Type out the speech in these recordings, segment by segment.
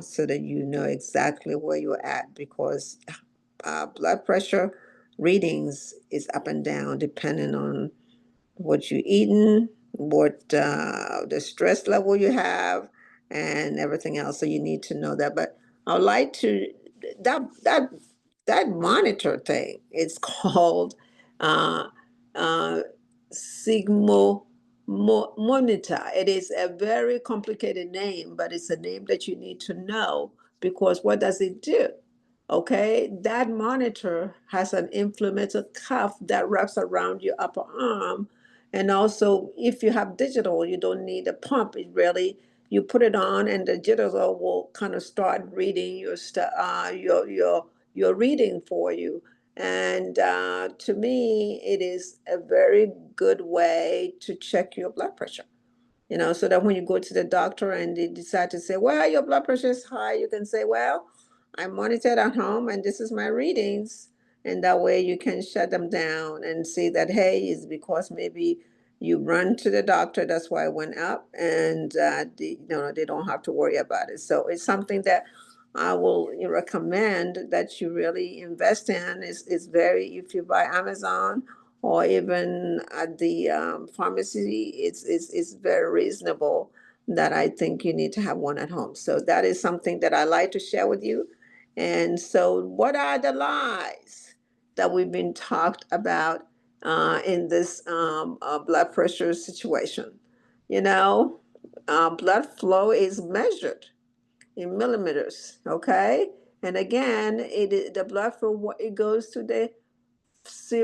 so that you know exactly where you're at, because blood pressure readings is up and down depending on what you're eating, what the stress level you have, and everything else. So you need to know that. But I'd like to that that that monitor thing. It's called uh, uh, Sigmo Monitor. It is a very complicated name, but it's a name that you need to know, because what does it do? Okay, that monitor has an inflammatory cuff that wraps around your upper arm. And also, if you have digital, you don't need a pump. It really, you put it on, and the digital will kind of start reading your reading for you. And to me, it is a very good way to check your blood pressure. So that when you go to the doctor and they decide to say, well, your blood pressure is high, you can say, well, I monitored at home and this is my readings. And that way you can shut them down and say that, hey, it's because maybe you run to the doctor, that's why it went up, and they don't have to worry about it. So it's something that I will recommend that you really invest in. Is very, if you buy Amazon or even at the pharmacy, it's very reasonable, that I think you need to have one at home. So that is something that I like to share with you. And so, what are the lies that we've been talked about in this blood pressure situation? You know, blood flow is measured in millimeters, okay? And again, the blood flow, it goes to the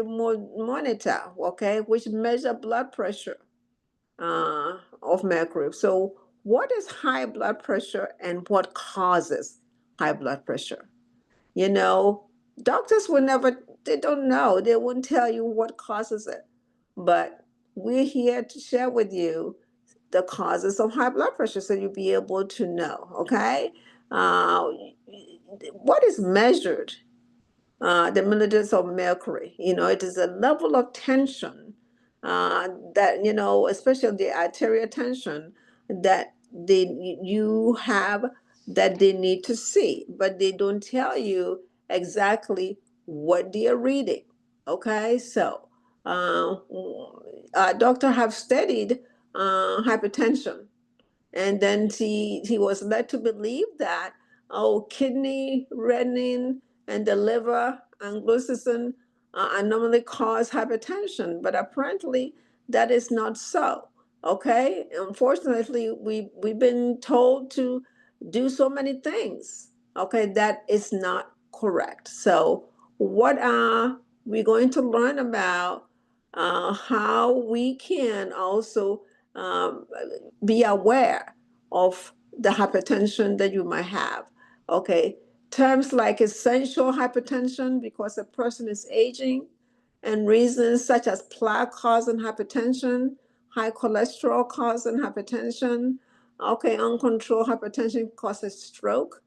monitor, okay, which measure blood pressure of mercury. So, what is high blood pressure and what causes high blood pressure? You know, doctors will never, they don't know. They won't tell you what causes it. But we're here to share with you the causes of high blood pressure so you'll be able to know, okay? Uh, what is measured the milliliters of mercury. It is a level of tension that, especially the arterial tension that you have, that they need to see, but they don't tell you exactly what they are reading. Okay, so uh, a doctor have studied hypertension, and then he was led to believe that, kidney, renin, and the liver and glucosin anomaly cause hypertension, but apparently that is not so. Okay, unfortunately, we've been told to do so many things. Okay, that is not correct. So, what are we going to learn about? How we can also um, be aware of the hypertension that you might have. Okay, terms like essential hypertension because a person is aging, and reasons such as plaque causing hypertension, high cholesterol causing hypertension, okay, uncontrolled hypertension causes stroke,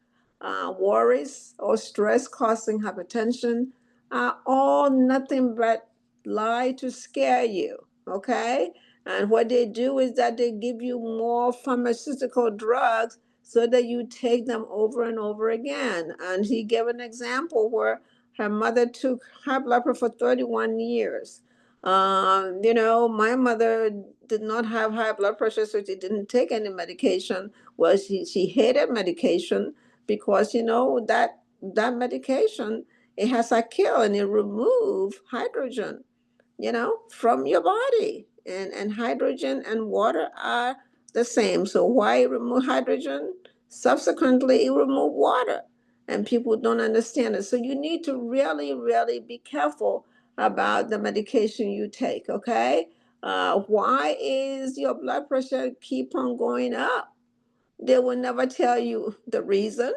worries or stress causing hypertension are all nothing but lie to scare you. Okay, and what they do is that they give you more pharmaceutical drugs so that you take them over and over again. And he gave an example where her mother took high blood pressure for 31 years. My mother did not have high blood pressure, so she didn't take any medication. Well, she hated medication because, that medication, it has a kill and it remove hydrogen, from your body. And hydrogen and water are the same. So why remove hydrogen? Subsequently, it remove water. And people don't understand it. So you need to really, really be careful about the medication you take, okay? Why is your blood pressure keep on going up? They will never tell you the reason,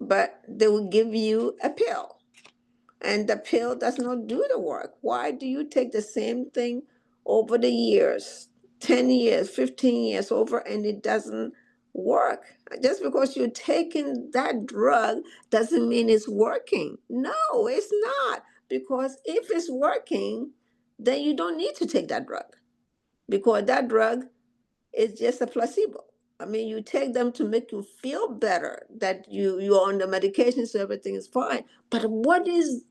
but they will give you a pill, and the pill does not do the work. Why do you take the same thing over the years, 10 years, 15 years over, and it doesn't work? Just because you're taking that drug doesn't mean it's working. No, it's not. Because if it's working, then you don't need to take that drug, because that drug is just a placebo. I mean, you take them to make you feel better that you're on the medication, so everything is fine. But what is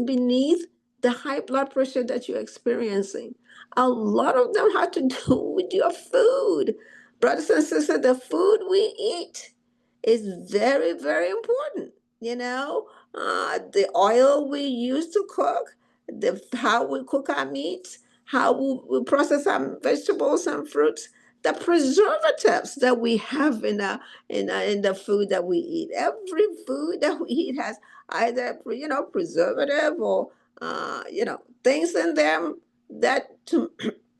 beneath the high blood pressure that you're experiencing? A lot of them have to do with your food. Brothers and sisters, the food we eat is very, very important. The oil we use to cook, the how we cook our meats, how we process our vegetables and fruits, the preservatives that we have in the food that we eat. Every food that we eat has either preservative or things in them that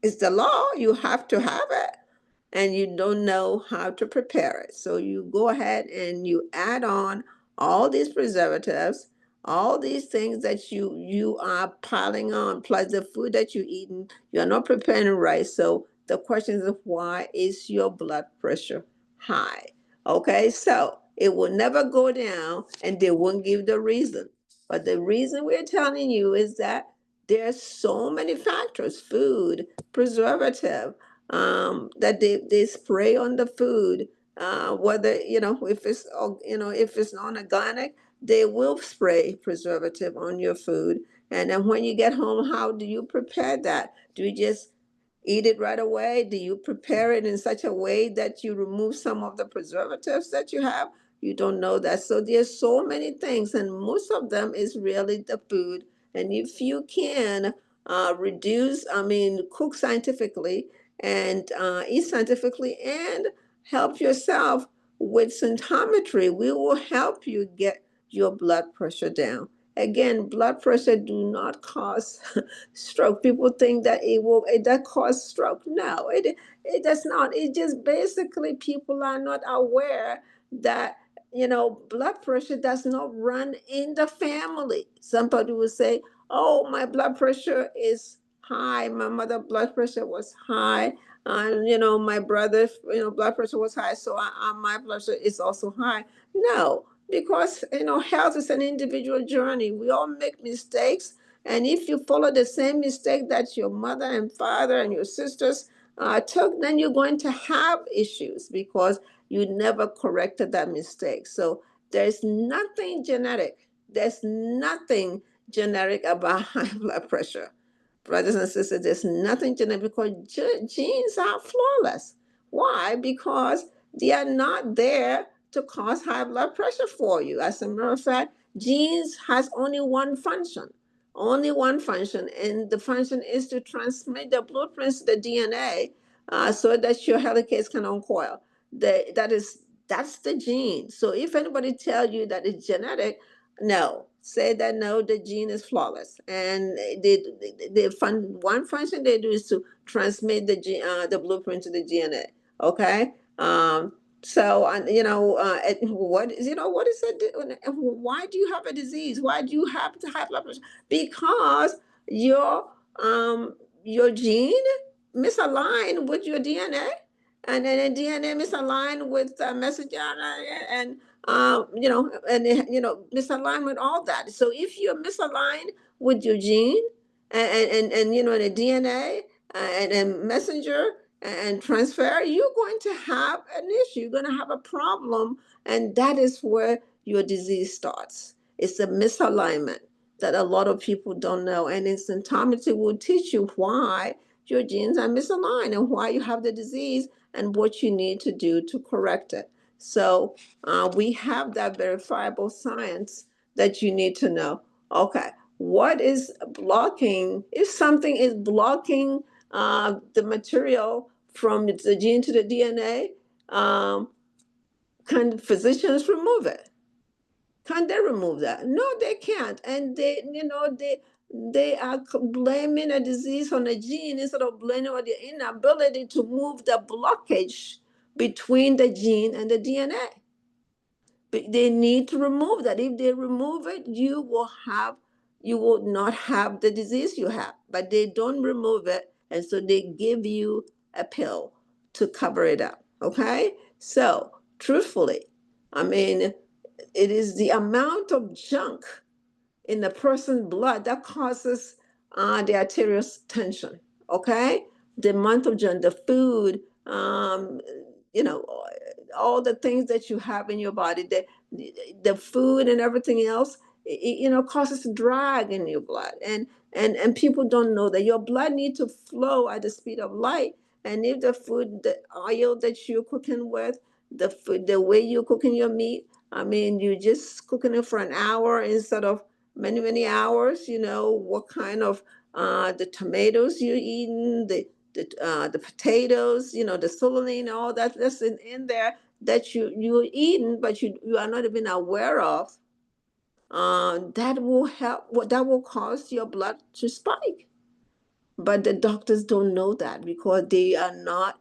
is the law. You have to have it, and you don't know how to prepare it. So you go ahead and you add on all these preservatives, all these things that you are piling on, plus the food that you're eating, you're not preparing it right. So the question is, why is your blood pressure high? Okay, so it will never go down and they won't give the reason. But the reason we're telling you is that there's so many factors: food, preservative, that they spray on the food. Whether if it's non-organic, they will spray preservative on your food. And then when you get home, how do you prepare that? Do you just eat it right away? Do you prepare it in such a way that you remove some of the preservatives that you have? You don't know that. So there's so many things, and most of them is really the food. And if you can reduce, I mean, cook scientifically and eat scientifically and help yourself with symptometry, we will help you get your blood pressure down. Again, blood pressure do not cause stroke. People think that it that cause stroke. No, it does not. It just basically people are not aware that blood pressure does not run in the family. Somebody will say, "Oh, my blood pressure is high. My mother blood pressure was high, and my brother blood pressure was high, so my blood pressure is also high." No, because health is an individual journey. We all make mistakes, and if you follow the same mistake that your mother and father and your sisters took, then you're going to have issues because you never corrected that mistake. So there's nothing genetic. There's nothing genetic about high blood pressure. Brothers and sisters, there's nothing genetic because genes are flawless. Why? Because they are not there to cause high blood pressure for you. As a matter of fact, genes has only one function, and the function is to transmit the blueprints to the DNA, so that your helicase can uncoil. That's the gene. So if anybody tells you that it's genetic, no, say that no, the gene is flawless, and one function they do is to transmit the blueprint to the DNA. Okay. So, and what is it? Why do you have a disease? Why do you have to have blood pressure? Because your your gene misaligned with your DNA, and then the DNA misaligned with messenger RNA, and misaligned with all that. So if you're misaligned with your gene and the DNA and messenger and transfer, you're going to have an issue. You're going to have a problem, and that is where your disease starts. It's a misalignment that a lot of people don't know, and in symptometry will teach you why your genes are misaligned and why you have the disease and what you need to do to correct it. So we have that verifiable science that you need to know. Okay, what is blocking? If something is blocking the material from the gene to the DNA, can physicians remove it? Can they remove that? No, they can't. And they are blaming a disease on a gene instead of blaming on the inability to move the blockage between the gene and the DNA. But they need to remove that. If they remove it, you will not have the disease you have. But they don't remove it, and so they give you a pill to cover it up. Okay? So truthfully, I mean, it is the amount of junk in the person's blood that causes the arterial tension. Okay, the amount of junk, the food, you know, all the things that you have in your body, the food and everything else, causes drag in your blood. And people don't know that your blood needs to flow at the speed of light. And if the food, the oil that you're cooking with, the food, the way you're cooking your meat, I mean, you're just cooking it for an hour instead of many, many hours. What kind of the tomatoes you're eating, the potatoes, the solanine, all that's in there that you're eating, but you are not even aware of. That will help. That will cause your blood to spike. But the doctors don't know that because they are not,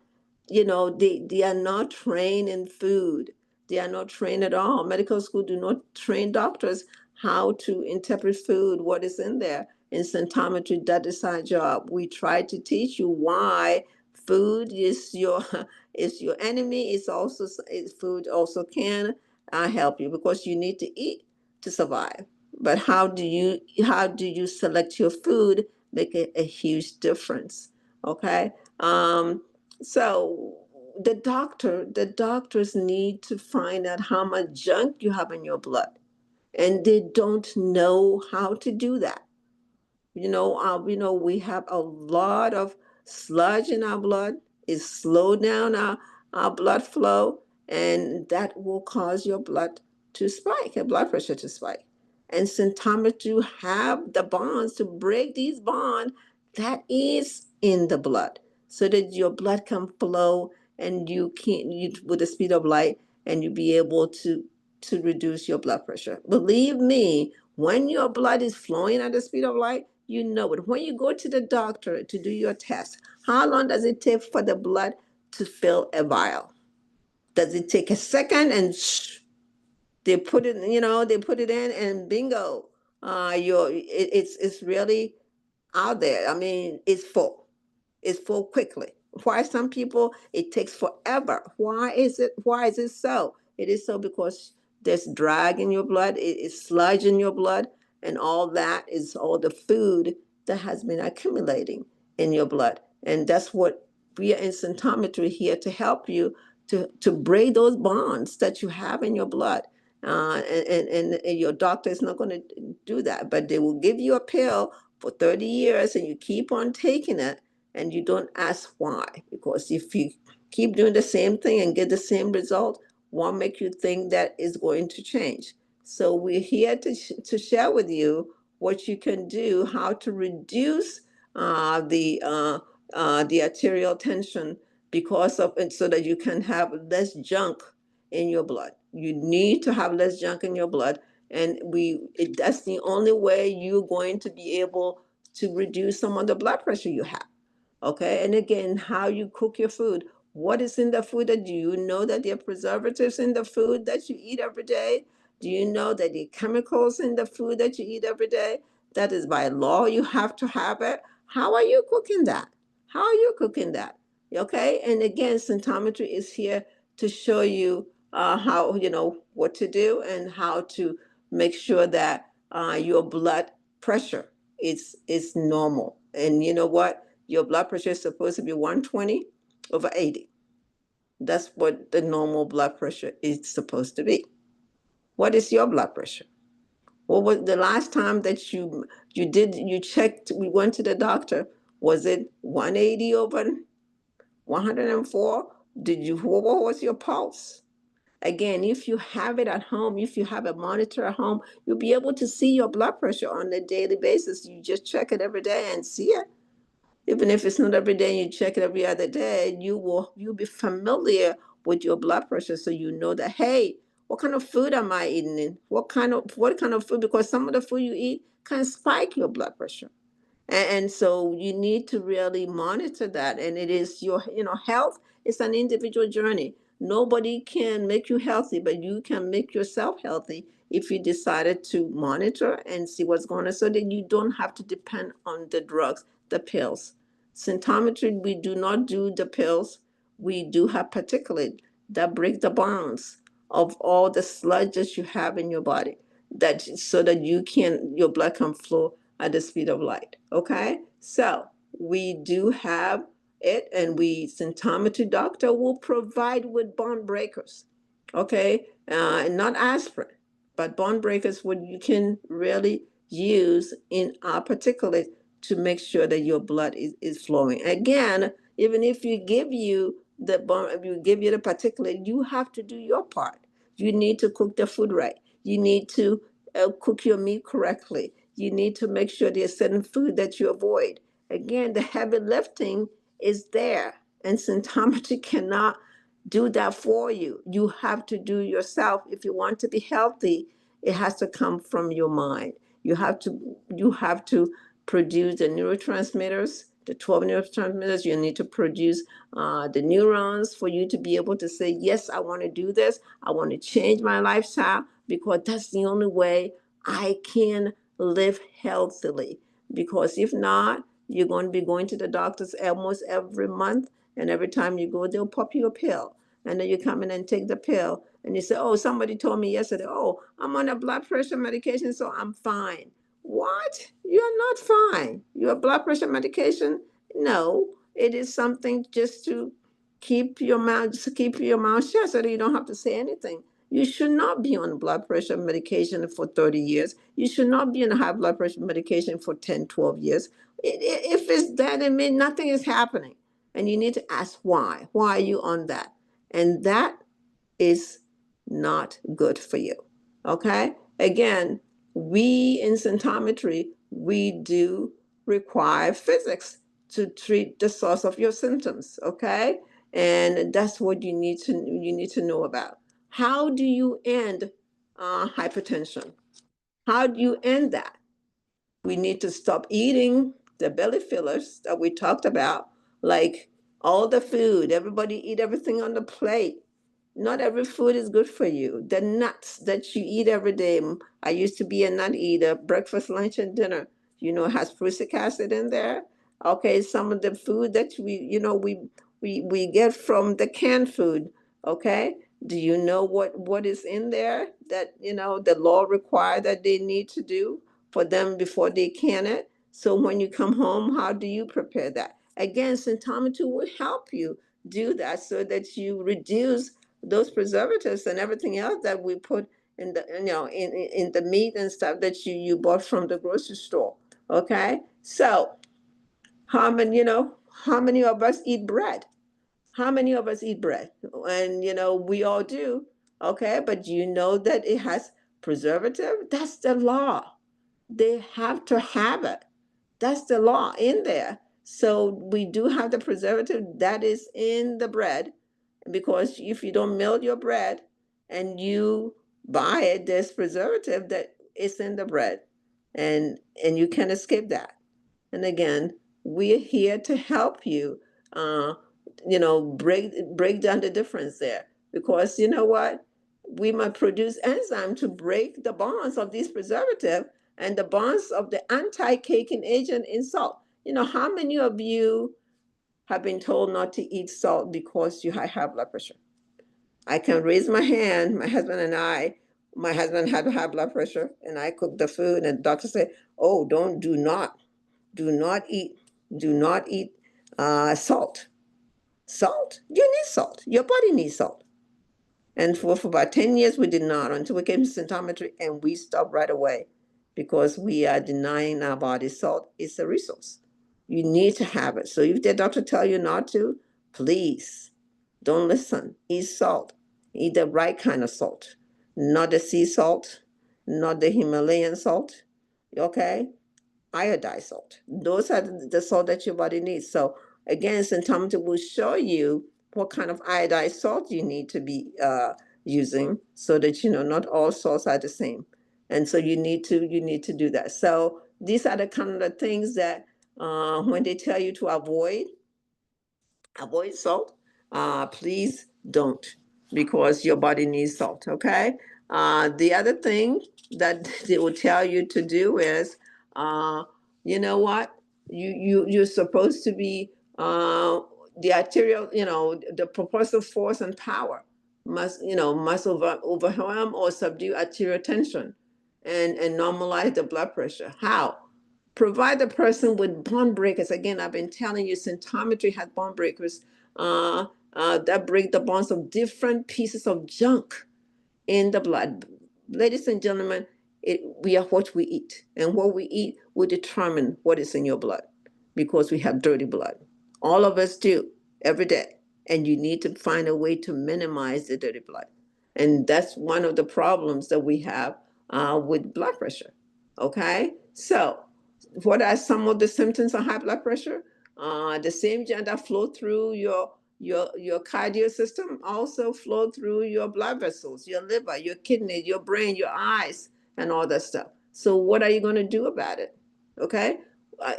they are not trained in food. They are not trained at all. Medical school do not train doctors how to interpret food, what is in there. In symptometry, that is our job. We try to teach you why food is your is your enemy. Food also can help you because you need to eat to survive. But how do you select your food make a huge difference. Okay. So the doctors need to find out how much junk you have in your blood, and they don't know how to do that. We have a lot of sludge in our blood. It slow down our blood flow, and that will cause your blood to spike, your blood pressure to spike. And symptoms to have the bonds to break these bonds that is in the blood, so that your blood can flow and you with the speed of light, and you be able to reduce your blood pressure. Believe me, when your blood is flowing at the speed of light, you know it. When you go to the doctor to do your test, how long does it take for the blood to fill a vial? Does it take a second and they put it, they put it in and bingo, it's really out there. I mean, it's full. It's full quickly. Why some people it takes forever? Why is it so? It is so because there's drag in your blood, it is sludge in your blood, and all that is all the food that has been accumulating in your blood. And that's what we are in symptometry here to help you to break those bonds that you have in your blood. And your doctor is not going to do that, but they will give you a pill for 30 years and you keep on taking it and you don't ask why. Because if you keep doing the same thing and get the same result, won't make you think that is going to change. So we're here to share with you what you can do, how to reduce the arterial tension because of it, so that you can have less junk in your blood. You need to have less junk in your blood, and that's the only way you're going to be able to reduce some of the blood pressure you have. Okay. And again, how you cook your food. What is in the food? That do you know that there are preservatives in the food that you eat every day? Do you know that there are chemicals in the food that you eat every day? That is by law, you have to have it. How are you cooking that? How are you cooking that? Okay. And again, symptometry is here to show you how, what to do and how to make sure that your blood pressure is normal. And you know what? Your blood pressure is supposed to be 120 over 80. That's what the normal blood pressure is supposed to be. What is your blood pressure? What was the last time that you checked, we went to the doctor? Was it 180 over 104? What was your pulse? Again, if you have it at home, if you have a monitor at home, you'll be able to see your blood pressure on a daily basis. You just check it every day and see it. Even if it's not every day, you check it every other day, you'll be familiar with your blood pressure, so you know that, hey, what kind of food am I eating? What kind of food? Because some of the food you eat can spike your blood pressure. And so you need to really monitor that. And it is your, health is an individual journey. Nobody can make you healthy, but you can make yourself healthy if you decided to monitor and see what's going on, so that you don't have to depend on the drugs, the pills. Symptometry, we do not do the pills. We do have particulate that break the bonds of all the sludge that you have in your body, that so that your blood can flow at the speed of light. Okay, so we do have it, and we symptometry doctor will provide with bond breakers. Okay, not aspirin, but bond breakers what you can really use in particularly to make sure that your blood is flowing. Again, even if you give you the bond, if you give you the particulate, you have to do your part. You need to cook the food right. You need to cook your meat correctly. You need to make sure there's certain food that you avoid. Again, the heavy lifting is there, and symptometry cannot do that for you. You have to do yourself. If you want to be healthy, it has to come from your mind. You have to produce the neurotransmitters, the 12 neurotransmitters. You need to produce the neurons for you to be able to say, yes, I want to do this. I want to change my lifestyle because that's the only way I can live healthily. Because if not, you're going to be going to the doctors almost every month, and every time you go, they'll pop you a pill. And then you come in and take the pill, and you say, oh, somebody told me yesterday, oh, I'm on a blood pressure medication, so I'm fine. What? You're not fine. Your blood pressure medication? No, it is something just to keep your mouth shut so that you don't have to say anything. You should not be on blood pressure medication for 30 years. You should not be on high blood pressure medication for 10, 12 years. If it's that, it means nothing is happening. And you need to ask why. Why are you on that? And that is not good for you. Okay? Again, we in symptometry, we do require physics to treat the source of your symptoms. Okay? And that's what you need to know about. How do you end hypertension? How do you end that? We need to stop eating the belly fillers that we talked about, like all the food. Everybody eat everything on the plate. Not every food is good for you. The nuts that you eat every day. I used to be a nut eater, breakfast, lunch, and dinner. Has prussic acid in there. Okay, some of the food that we get from the canned food. Okay, do you know what is in there that the law require that they need to do for them before they can it? So when you come home, how do you prepare that? Again, symptometry will help you do that so that you reduce those preservatives and everything else that we put in the in the meat and stuff that you bought from the grocery store. Okay, so how many of us eat bread? How many of us eat bread? And we all do. Okay, but you know that it has preservative. That's the law. They have to have it. That's the law in there. So we do have the preservative that is in the bread, because if you don't melt your bread and you buy it, there's preservative that is in the bread, and you can't escape that. And again, we're here to help you, uh, break down the difference there, because you know what? We might produce enzyme to break the bonds of these preservative and the bonds of the anti-caking agent in salt. How many of you have been told not to eat salt because you have high blood pressure? I can raise my hand. My husband had high blood pressure, and I cooked the food, and the doctor said, "Oh, do not eat, do not eat salt. Salt? You need salt. Your body needs salt." And for about 10 years, we did not until we came to symptometry, and we stopped right away because we are denying our body salt is a resource. You need to have it. So if the doctor tell you not to, please don't listen. Eat salt. Eat the right kind of salt, not the sea salt, not the Himalayan salt. Okay? Iodized salt. Those are the salt that your body needs. So again, symptometry will show you what kind of iodized salt you need to be using, so that not all salts are the same. And so you need to do that. So these are the kind of things that when they tell you to avoid salt, please don't, because your body needs salt. Okay. The other thing that they will tell you to do is, uh, you know what, you're supposed to be the arterial, the proportional force and power must overwhelm or subdue arterial tension and normalize the blood pressure. How? Provide the person with bond breakers. Again, I've been telling you, symptometry has bond breakers that break the bonds of different pieces of junk in the blood. Ladies and gentlemen, we are what we eat, and what we eat will determine what is in your blood because we have dirty blood. All of us do every day, and you need to find a way to minimize the dirty blood. And that's one of the problems that we have with blood pressure. Okay, so what are some of the symptoms of high blood pressure? The same gene that flow through your cardio system also flow through your blood vessels, your liver, your kidney, your brain, your eyes, and all that stuff. So what are you going to do about it? Okay, uh,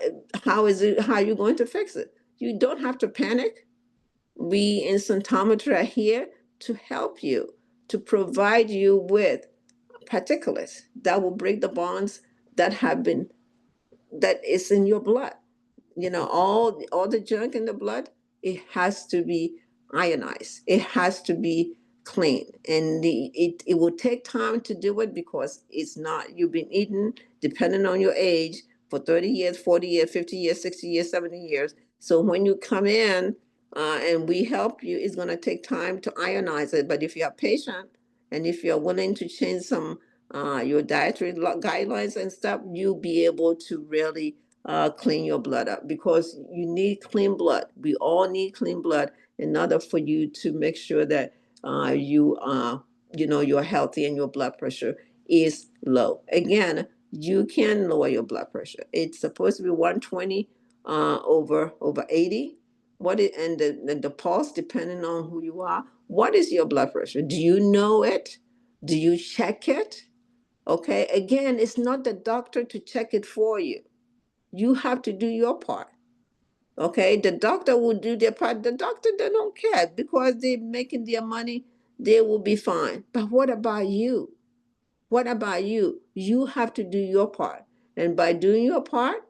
how is it? How are you going to fix it? You don't have to panic. We in Symptometry are here to help you, to provide you with particulates that will break the bonds that have been that is in your blood. All the junk in the blood, it has to be ionized, it has to be clean, and it will take time to do it because it's not, you've been eating, depending on your age, for 30 years, 40 years, 50 years, 60 years, 70 years. So when you come in and we help you, it's going to take time to ionize it. But if you're patient and if you're willing to change some your dietary guidelines and stuff, you'll be able to really clean your blood up because you need clean blood. We all need clean blood in order for you to make sure that you're healthy and your blood pressure is low. Again, you can lower your blood pressure. It's supposed to be 120 over 80. And the pulse, depending on who you are. What is your blood pressure? Do you know it? Do you check it? Okay. Again, it's not the doctor to check it for you. You have to do your part. Okay, the doctor will do their part. The doctor, they don't care because they're making their money, they will be fine. But what about you? What about you? You have to do your part. And by doing your part,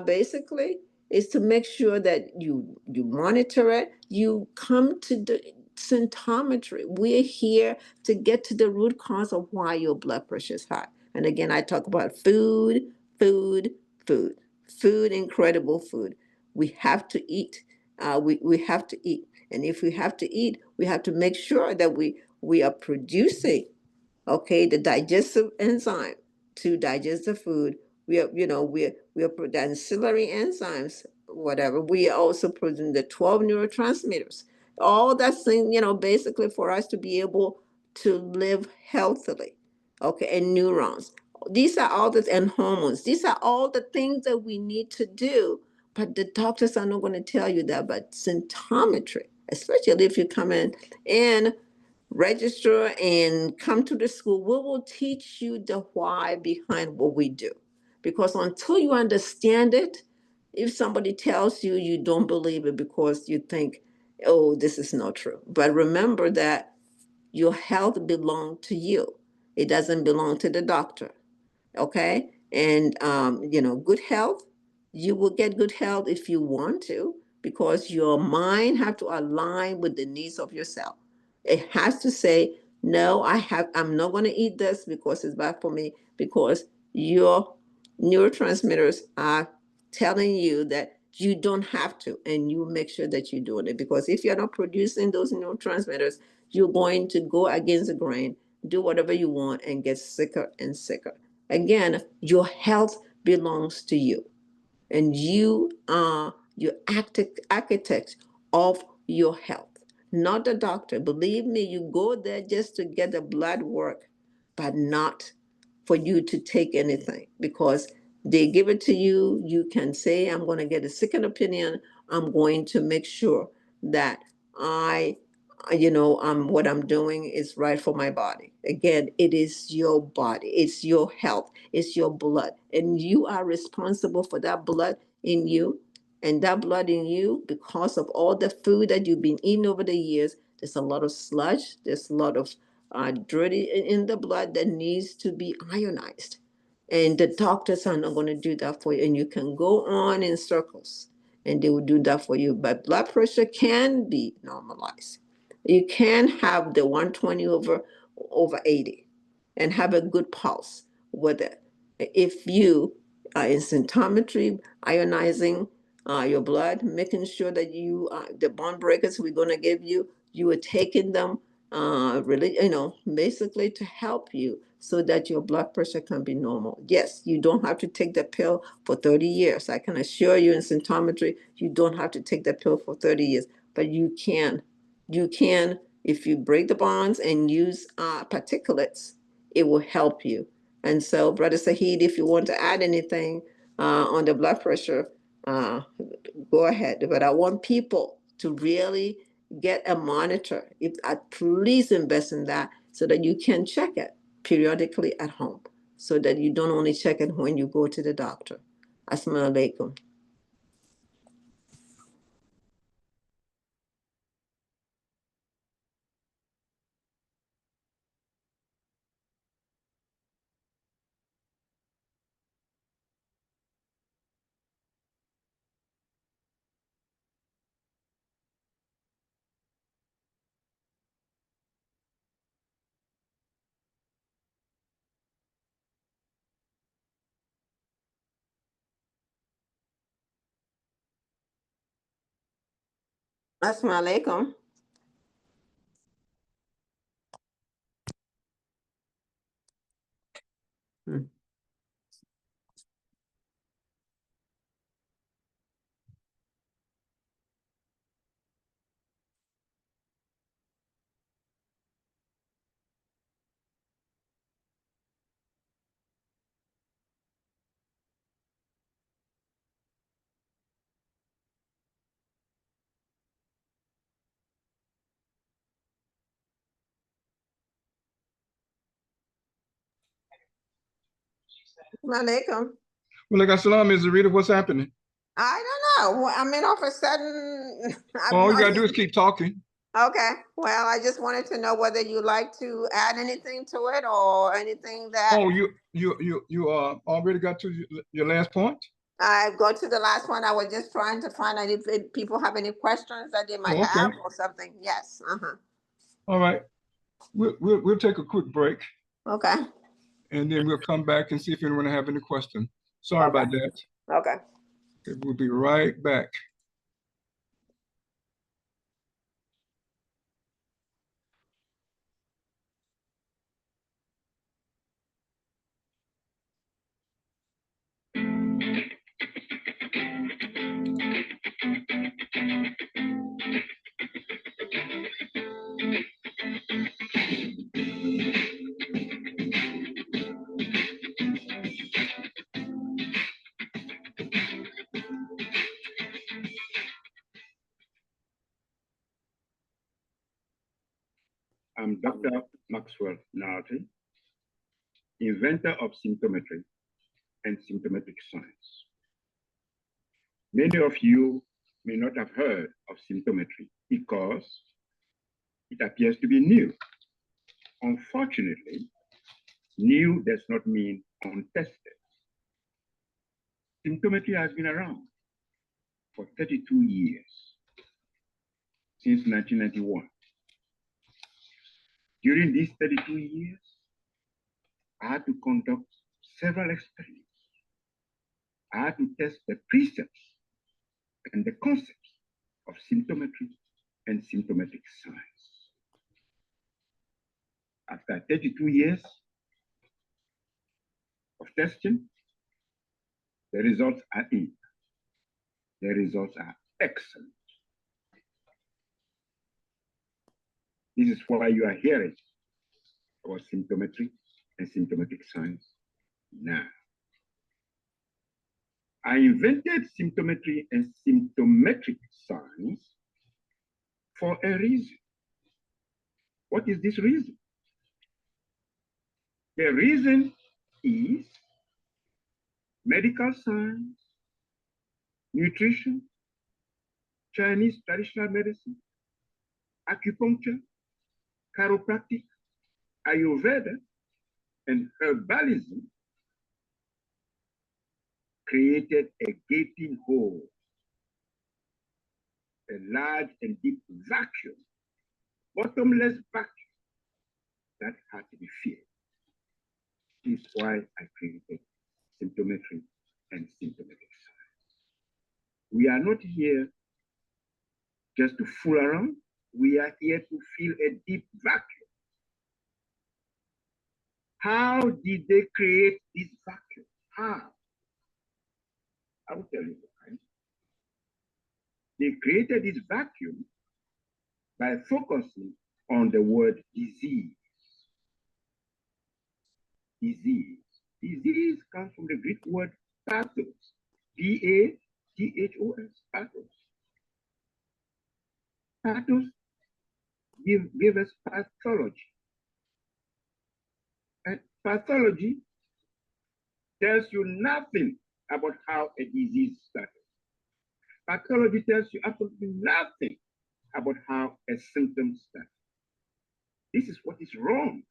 basically, is to make sure that you monitor it. You come to the symptometry. We're here to get to the root cause of why your blood pressure is high. And again, I talk about food, food, food, food, incredible food. We have to eat. We have to eat. And if we have to eat, we have to make sure that we are producing, okay, the digestive enzyme to digest the food. We are the ancillary enzymes, whatever. We are also producing the 12 neurotransmitters. All that thing, basically for us to be able to live healthily. Okay, and neurons. These are all the and hormones. These are all the things that we need to do. But the doctors are not going to tell you that. But symptometry, especially if you come in register and come to the school, we will teach you the why behind what we do. Because until you understand it, if somebody tells you, you don't believe it because you think, oh, this is not true. But remember that your health belongs to you. It doesn't belong to the doctor. Okay, and good health, you will get good health if you want to, because your mind have to align with the needs of yourself. It has to say, no, I'm not going to eat this because it's bad for me, because your neurotransmitters are telling you that you don't have to, and you make sure that you're doing it, because if you're not producing those neurotransmitters, you're going to go against the grain, do whatever you want, and get sicker and sicker. Again, your health belongs to you, and you are your architect of your health, not the doctor. Believe me, you go there just to get the blood work, but not for you to take anything, because they give it to you. You can say, I'm going to get a second opinion. I'm going to make sure that I what I'm doing is right for my body. Again, it is your body, it's your health, it's your blood, and you are responsible for that blood in you. And that blood in you, because of all the food that you've been eating over the years, there's a lot of sludge, there's a lot of dirty in the blood that needs to be ionized. And the doctors are not going to do that for you. And you can go on in circles and they will do that for you. But blood pressure can be normalized. You can have the 120 over 80 and have a good pulse with it. If you in symptometry, ionizing your blood, making sure that you the bond breakers we're going to give you, you are taking them really, basically to help you so that your blood pressure can be normal. Yes, you don't have to take the pill for 30 years. I can assure you in symptometry, you don't have to take the pill for 30 years, but you can, if you break the bonds and use particulates, it will help you. And so, Brother Saheed, if you want to add anything on the blood pressure, uh, go ahead. But I want people to really get a monitor. If please invest in that so that you can check it periodically at home, so that you don't only check it when you go to the doctor. Assalamu alaikum. Assalamu alaikum. Hmm. Assalamu alaikum. Well, salam, Ms. Rita, what's happening? I don't know. I mean, all of a sudden, All you gotta do is keep talking. Okay. Well, I just wanted to know whether you'd like to add anything to it or anything that. Oh, you already got to your last point? I go to the last one. I was just trying to find out if people have any questions that they might Okay. have or something. Yes. All right. We'll take a quick break. Okay. And then we'll come back and see if anyone have any questions. Sorry about that. Okay. We'll be right back. I'm Dr. Maxwell Narty, inventor of symptometry and symptometric science. Many of you may not have heard of symptometry because it appears to be new. Unfortunately, new does not mean untested. Symptometry has been around for 32 years, since 1991. During these 32 years, I had to conduct several experiments. I had to test the precepts and the concepts of symptometry and symptometric science. After 32 years of testing, the results are in. The results are excellent. This is why you are hearing about symptometry and symptometric science now. I invented symptometry and symptometric science for a reason. What is this reason? The reason is medical science, nutrition, Chinese traditional medicine, acupuncture, chiropractic, Ayurveda, and herbalism created a gaping hole, a large and deep vacuum, bottomless vacuum that had to be filled. This is why I created symptometry and symptomatic signs. We are not here just to fool around. We are here to fill a deep vacuum. How did they create this vacuum? How? I will tell you why. They created this vacuum by focusing on the word disease. Disease. Disease comes from the Greek word pathos. Pathos. Pathos. Pathos give us pathology. And pathology tells you nothing about how a disease started. Pathology tells you absolutely nothing about how a symptom starts. This is what is wrong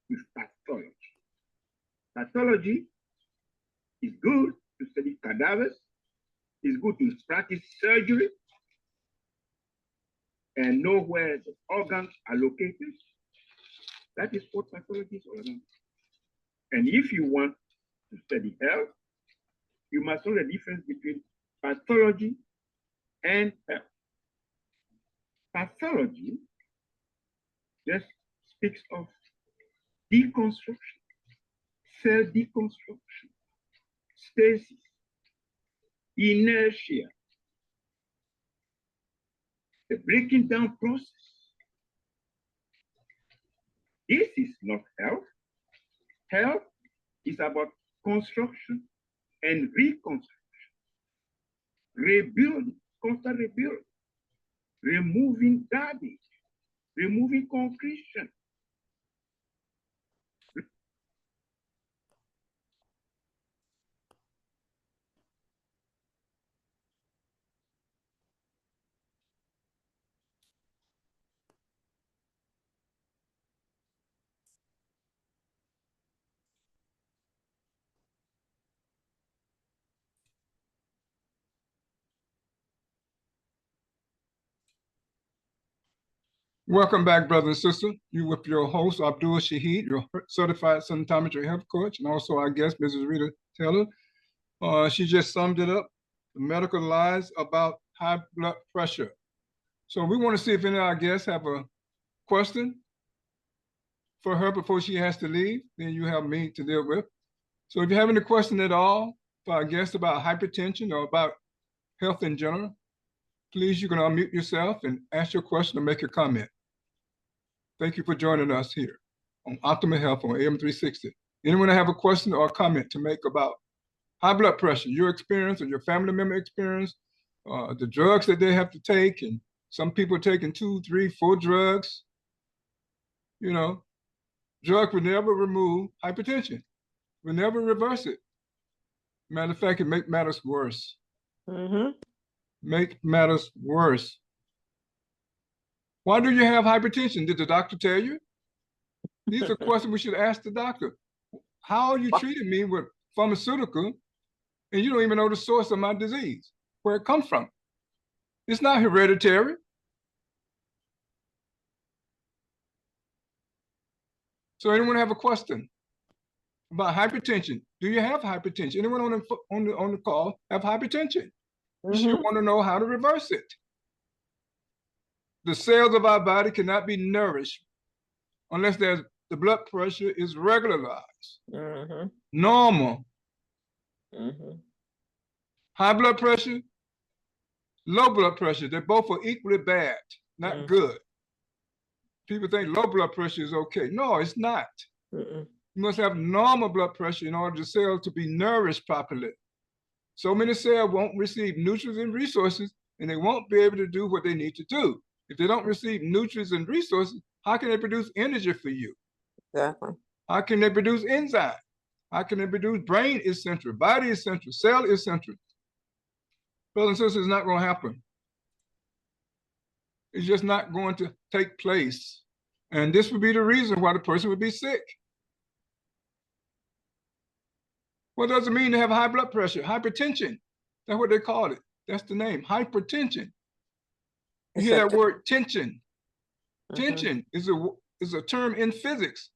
with pathology. Pathology is good to study cadavers, it's good to practice surgery and know where the organs are located. That is what pathology is all about. And if you want to study health, you must know the difference between pathology and health. Pathology just speaks of deconstruction, cell deconstruction, stasis, inertia, the breaking down process. This is not health. Health is about construction and reconstruction, rebuilding, constant rebuilding, removing garbage, removing concretion. Welcome back, brother and sister. You with your host, Abdul Shaheed, your certified symptometry health coach, and also our guest, Mrs. Rita Taylor. She just summed it up, the medical lies about high blood pressure. So we want to see if any of our guests have a question for her before she has to leave. Then you have me to deal with. So if you have any question at all for our guests about hypertension or about health in general, please, you can unmute yourself and ask your question or make a comment. Thank you for joining us here on Optimal Health on AM 360. Anyone have a question or a comment to make about high blood pressure, your experience or your family member experience, the drugs that they have to take, and some people are taking 2, 3, 4 drugs. You know, drug will never remove hypertension, will never reverse it. Matter of fact, it make matters worse. Make matters worse. Why do you have hypertension? Did the doctor tell you? These are questions we should ask the doctor. How are you treating me with pharmaceutical and you don't even know the source of my disease, where it comes from? It's not hereditary. So anyone have a question about hypertension? Do you have hypertension? Anyone on the call have hypertension? You should want to know how to reverse it. The cells of our body cannot be nourished unless the blood pressure is regularized, normal. High blood pressure, low blood pressure, they both are equally bad, not good. People think low blood pressure is okay. No, it's not. You must have normal blood pressure in order for the cells to be nourished properly. So many cells won't receive nutrients and resources, and they won't be able to do what they need to do. If they don't receive nutrients and resources, how can they produce energy for you? Exactly. How can they produce enzyme? How can they produce brain essential, body essential, cell essential? Brothers and sisters, it's not going to happen. It's just not going to take place. And this would be the reason why the person would be sick. What does it mean to have high blood pressure? Hypertension. That's what they call it. That's the name, hypertension. You hear that word tension. Tension is a term in physics.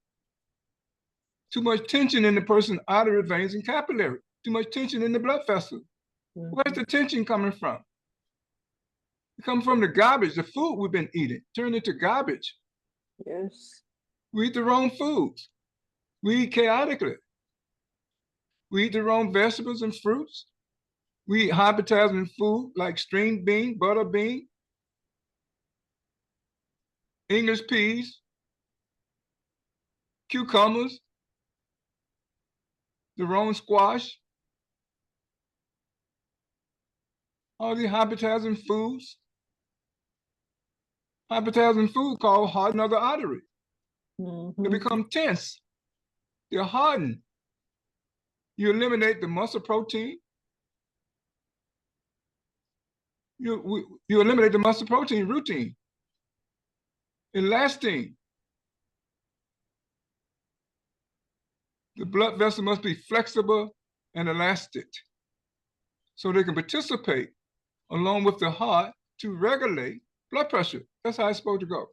Too much tension in the person's artery, veins, and capillary. Too much tension in the blood vessel. Where's the tension coming from? It comes from the garbage, the food we've been eating, turned into garbage. Yes. We eat the wrong foods. We eat chaotically. We eat the wrong vegetables and fruits. We eat high-potassium food like string bean, butter bean, English peas, cucumbers, the wrong squash. All these high-potassium foods. High-potassium food called harden of the artery. They become tense. They're hardened. You eliminate the muscle protein. You eliminate the muscle protein routine. Elastin. The blood vessel must be flexible and elastic so they can participate along with the heart to regulate blood pressure. That's how it's supposed to go.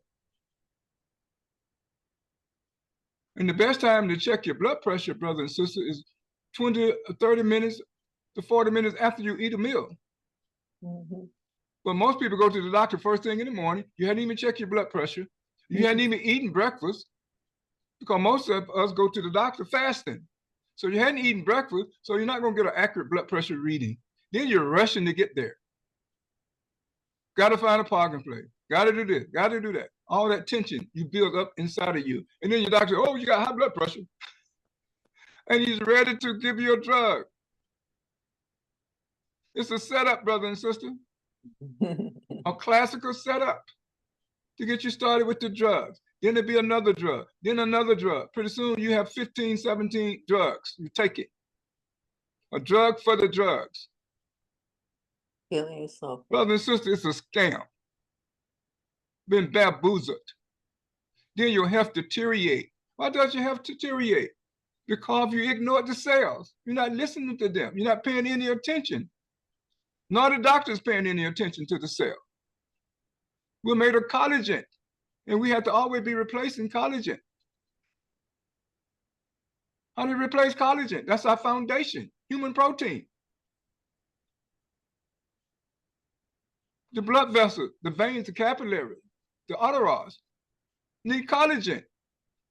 And the best time to check your blood pressure, brother and sister, is 20 or 30 minutes to 40 minutes after you eat a meal. But most people go to the doctor first thing in the morning. You hadn't even checked your blood pressure. You hadn't even eaten breakfast, because most of us go to the doctor fasting. So you hadn't eaten breakfast, so you're not going to get an accurate blood pressure reading. Then you're rushing to get there. Got to find a parking place. Got to do this. Got to do that. All that tension you build up inside of you. And then your doctor says, oh, you got high blood pressure. And he's ready to give you a drug. It's a setup, brother and sister. A classical setup to get you started with the drugs. Then there'll be another drug, then another drug. Pretty soon you have 15, 17 drugs. You take it. A drug for the drugs. Killing yourself. Brother and sister, it's a scam. Been bamboozled. Then your health deteriorate. Why does your health deteriorate? Because you ignored the cells. You're not listening to them. You're not paying any attention. Nor the doctor's paying any attention to the cell. We're made of collagen, and we have to always be replacing collagen. How do you replace collagen? That's our foundation, human protein. The blood vessels, the veins, the capillaries, the arteries need collagen.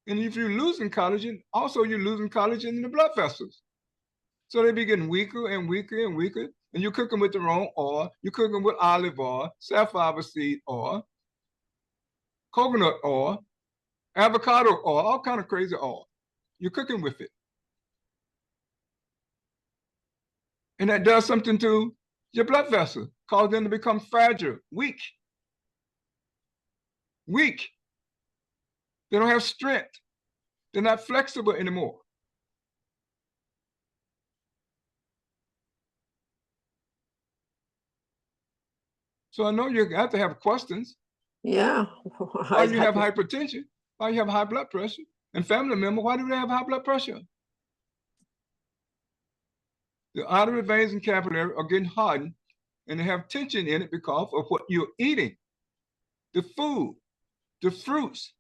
And if you're losing collagen, also you're losing collagen in the blood vessels. So they be getting weaker and weaker and weaker. And you cook them with the wrong oil. You cook them with olive oil, safflower seed oil, coconut oil, avocado oil, all kind of crazy oil. You're cooking with it. And that does something to your blood vessels, cause them to become fragile, weak. Weak. They don't have strength. They're not flexible anymore. So I know you have to have questions. Yeah. Why do you have hypertension? Why do you have high blood pressure? And family member, why do they have high blood pressure? The artery, veins, and capillary are getting hardened, and they have tension in it because of what you're eating. The food, the fruits,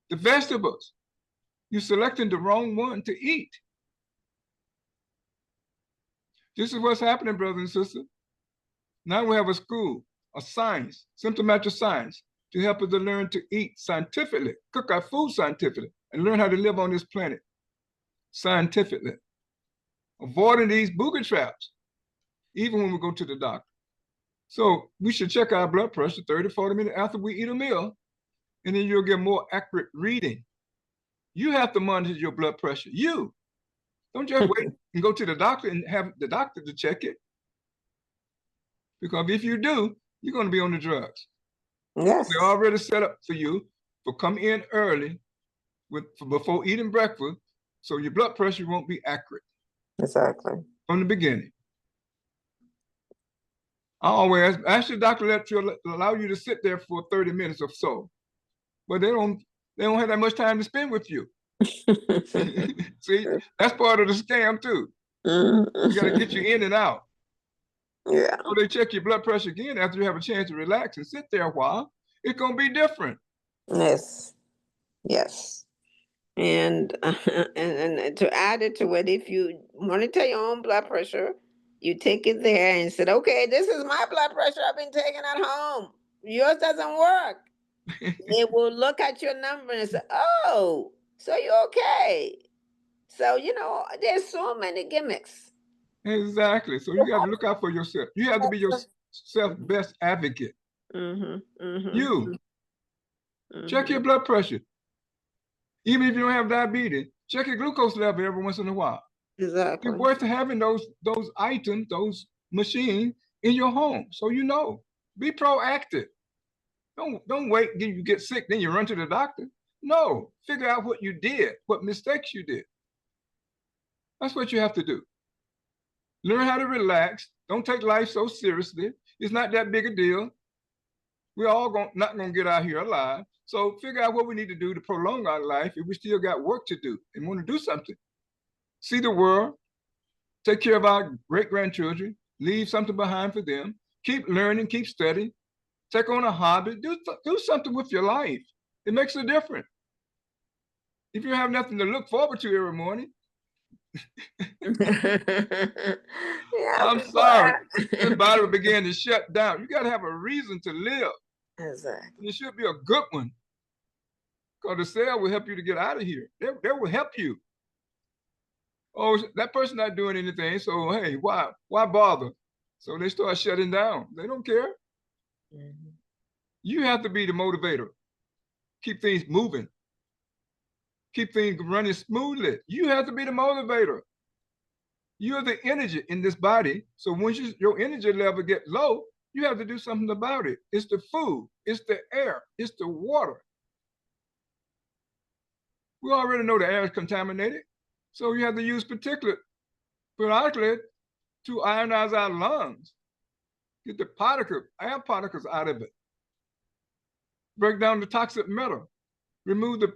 the vegetables. You're selecting the wrong one to eat. This is what's happening, brothers and sisters. Now we have a school, a science, symptomatic science, to help us to learn to eat scientifically, cook our food scientifically, and learn how to live on this planet scientifically. Avoiding these booger traps, even when we go to the doctor. So we should check our blood pressure 30, 40 minutes after we eat a meal, and then you'll get more accurate reading. You have to monitor your blood pressure. You. Don't just wait and go to the doctor and have the doctor to check it. Because if you do, you're going to be on the drugs. Yes. They're already set up for you for come in early before eating breakfast, so your blood pressure won't be accurate. Exactly. From the beginning. I always ask your doctor to allow you to sit there for 30 minutes or so. But they don't have that much time to spend with you. See, that's part of the scam too. You got to get you in and out. Yeah. So they check your blood pressure again after you have a chance to relax and sit there a while. It's going to be different. Yes. Yes. And and to add it to it, if you monitor your own blood pressure, you take it there and said, "Okay, this is my blood pressure I've been taking at home. Yours doesn't work." They will look at your number and say, "Oh, so you're okay." So there's so many gimmicks. Exactly. So you got to look out for yourself. You have to be your self best advocate. Mm-hmm, mm-hmm, You check your mm-hmm. blood pressure. Even if you don't have diabetes, check your glucose level every once in a while. It's Exactly. worth having those items, those machines in your home, so you know. Be proactive. Don't wait until you get sick, then you run to the doctor. No, figure out what you did, what mistakes you did. That's what you have to do. Learn how to relax. Don't take life so seriously. It's not that big a deal. We're all not going to get out here alive. So figure out what we need to do to prolong our life if we still got work to do and want to do something. See the world, take care of our great-grandchildren, leave something behind for them, keep learning, keep studying, take on a hobby, do something with your life. It makes a difference. If you have nothing to look forward to every morning, Yeah, I'm people sorry, are. this body will begin to shut down. You got to have a reason to live. Exactly. And it should be a good one, because the cell will help you to get out of here. They will help you. Oh, that person not doing anything, so hey, why bother? So they start shutting down. They don't care. Mm-hmm. You have to be the motivator. Keep things moving. Keep things running smoothly. You have to be the motivator. You're the energy in this body. So once your energy level get low, you have to do something about it. It's the food, it's the air, it's the water. We already know the air is contaminated. So you have to use particulate periodically to ionize our lungs, get the air particles out of it, break down the toxic metal, remove the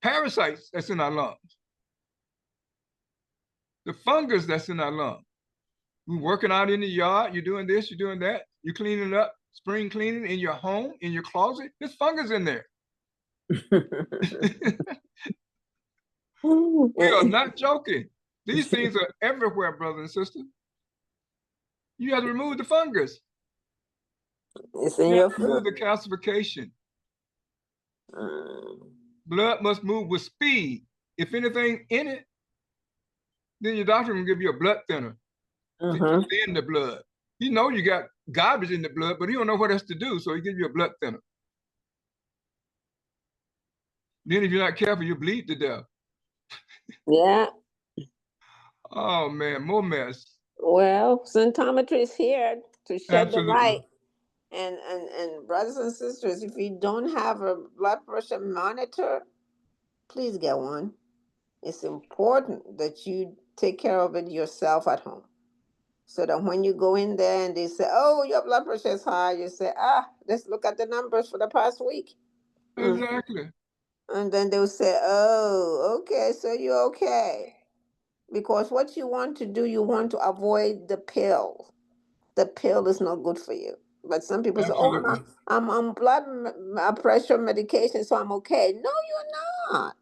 parasites that's in our lungs, the fungus that's in our lungs. We're working out in the yard, you're doing this, you're doing that, you're cleaning up, spring cleaning in your home, in your closet. There's fungus in there. We are not joking. These things are everywhere, brothers and sisters. You have to remove the fungus. It's in You have your to remove food. the calcification. Mm. Blood must move with speed. If anything in it, then your doctor can give you a blood thinner to Mm-hmm. thin the blood. You know you got garbage in the blood, but he don't know what else to do, so he gives you a blood thinner. Then if you're not careful, you bleed to death. Yeah. Oh man, more mess. Well, symptometry is here to shed the Absolutely. light. And brothers and sisters, if you don't have a blood pressure monitor, please get one. It's important that you take care of it yourself at home. So that when you go in there and they say, "Oh, your blood pressure is high," you say, let's look at the numbers for the past week. Mm. Exactly. And then they'll say, "Oh, okay, so you're okay." Because what you want to do, you want to avoid the pill. The pill is not good for you. But some people say, "Oh, Absolutely. I'm on pressure medication, so I'm okay." No, you're not.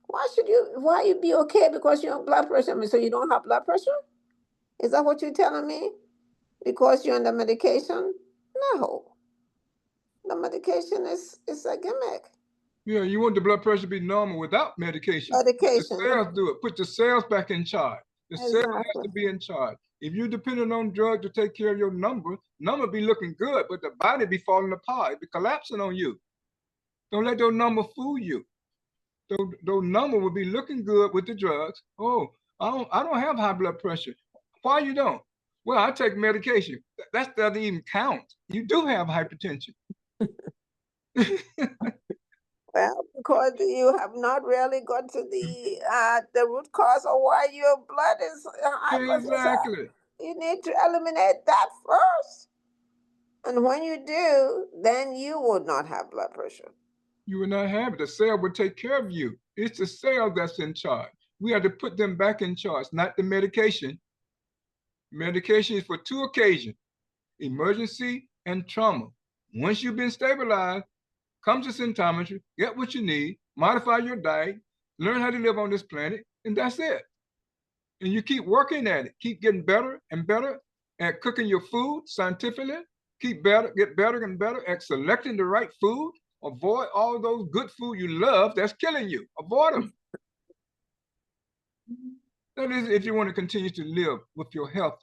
Why should you? Why you be okay because you're on blood pressure? I mean, so you don't have blood pressure? Is that what you're telling me? Because you're on the medication? No, the medication is a gimmick. Yeah, you want the blood pressure to be normal without medication. Let the Medication, cells do it. Put the cells back in charge. The cell has exactly. to be in charge. If you're depending on drugs to take care of your number be looking good, but the body be falling apart. It be collapsing on you. Don't let those numbers fool you. Those numbers will be looking good with the drugs. Oh, I don't have high blood pressure. Why you don't? Well, I take medication. That doesn't even count. You do have hypertension. Well, because you have not really got to the root cause of why your blood is high blood pressure. Exactly. You need to eliminate that first. And when you do, then you will not have blood pressure. You will not have it. The cell will take care of you. It's the cell that's in charge. We have to put them back in charge, not the medication. Medication is for two occasions, emergency and trauma. Once you've been stabilized, come to symptometry, get what you need, modify your diet, learn how to live on this planet, and that's it. And you keep working at it, keep getting better and better at cooking your food scientifically, get better and better at selecting the right food. Avoid all those good food you love that's killing you. Avoid them. That is if you want to continue to live with your health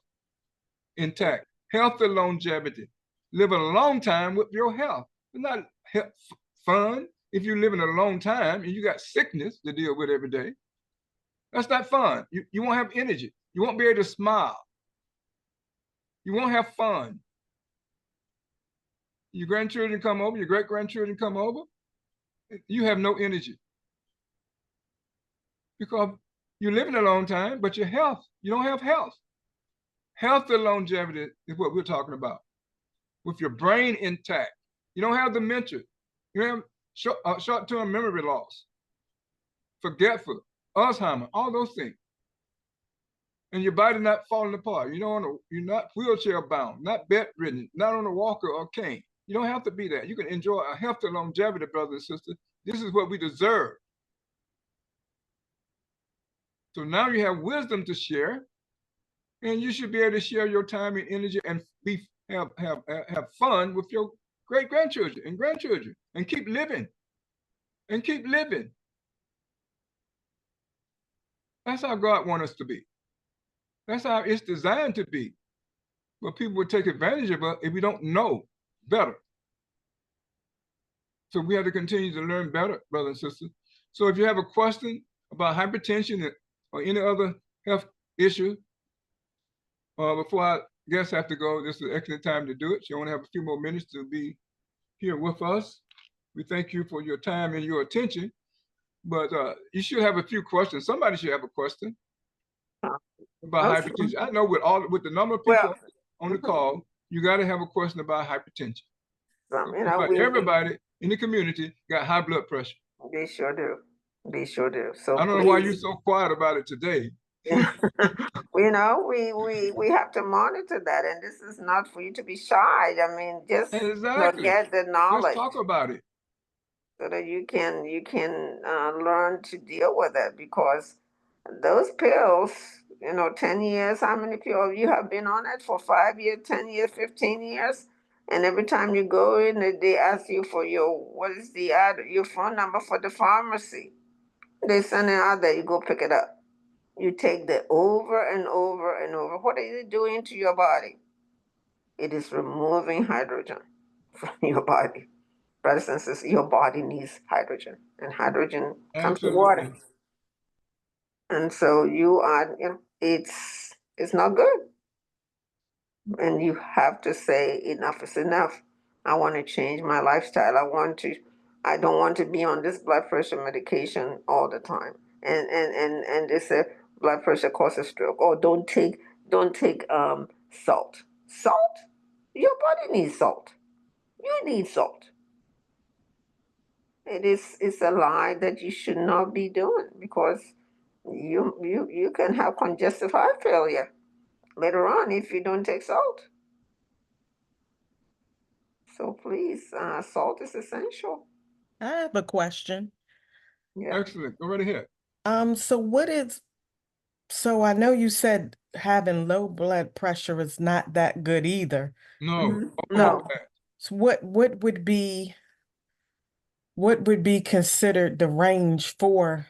intact. Healthy longevity. Live a long time with your health. It's not fun if you're living a long time and you got sickness to deal with every day. That's not fun. You won't have energy. You won't be able to smile. You won't have fun. Your grandchildren come over, your great-grandchildren come over, you have no energy. Because you're living a long time, but your health, you don't have health. Healthy longevity is what we're talking about. With your brain intact. You don't have dementia. You have short-term memory loss, forgetful, Alzheimer, all those things. And your body not falling apart. You're not wheelchair bound, not bedridden, not on a walker or cane. You don't have to be that. You can enjoy a healthy longevity, brothers and sisters. This is what we deserve. So now you have wisdom to share, and you should be able to share your time and energy and have fun with your great-grandchildren and grandchildren, and keep living. And keep living. That's how God wants us to be. That's how it's designed to be. But people would take advantage of it if we don't know better. So we have to continue to learn better, brothers and sisters. So if you have a question about hypertension or any other health issue, before our guests have to go, this is an excellent time to do it. You only have a few more minutes to be here with us. We thank you for your time and your attention. But you should have a few questions. Somebody should have a question about hypertension. I know with the number of people on the call, you got to have a question about hypertension. Everybody in the community got high blood pressure. They sure do. They sure do. So I don't know why you're so quiet about it today. We have to monitor that, and this is not for you to be shy. I mean, just exactly. Get the knowledge. Let's talk about it so that you can learn to deal with it, because those pills, 10 years, how many pills you have been on it for? 5 years, 10 years, 15 years, and every time you go in, they ask you for your phone number for the pharmacy. They send it out there. You go pick it up. You take that over and over and over. What is it doing to your body? It is removing hydrogen from your body. Brothers and sisters, your body needs hydrogen, and hydrogen comes from water. And so it's not good. And you have to say enough is enough. I want to change my lifestyle. I don't want to be on this blood pressure medication all the time. And they say blood pressure causes stroke. Oh, don't take salt. Salt? Your body needs salt. You need salt. It's a lie that you should not be doing, because you can have congestive heart failure later on if you don't take salt. So please, salt is essential. I have a question. Yeah. Excellent. Go right ahead. So I know you said having low blood pressure is not that good either. No. No. So what would be considered the range for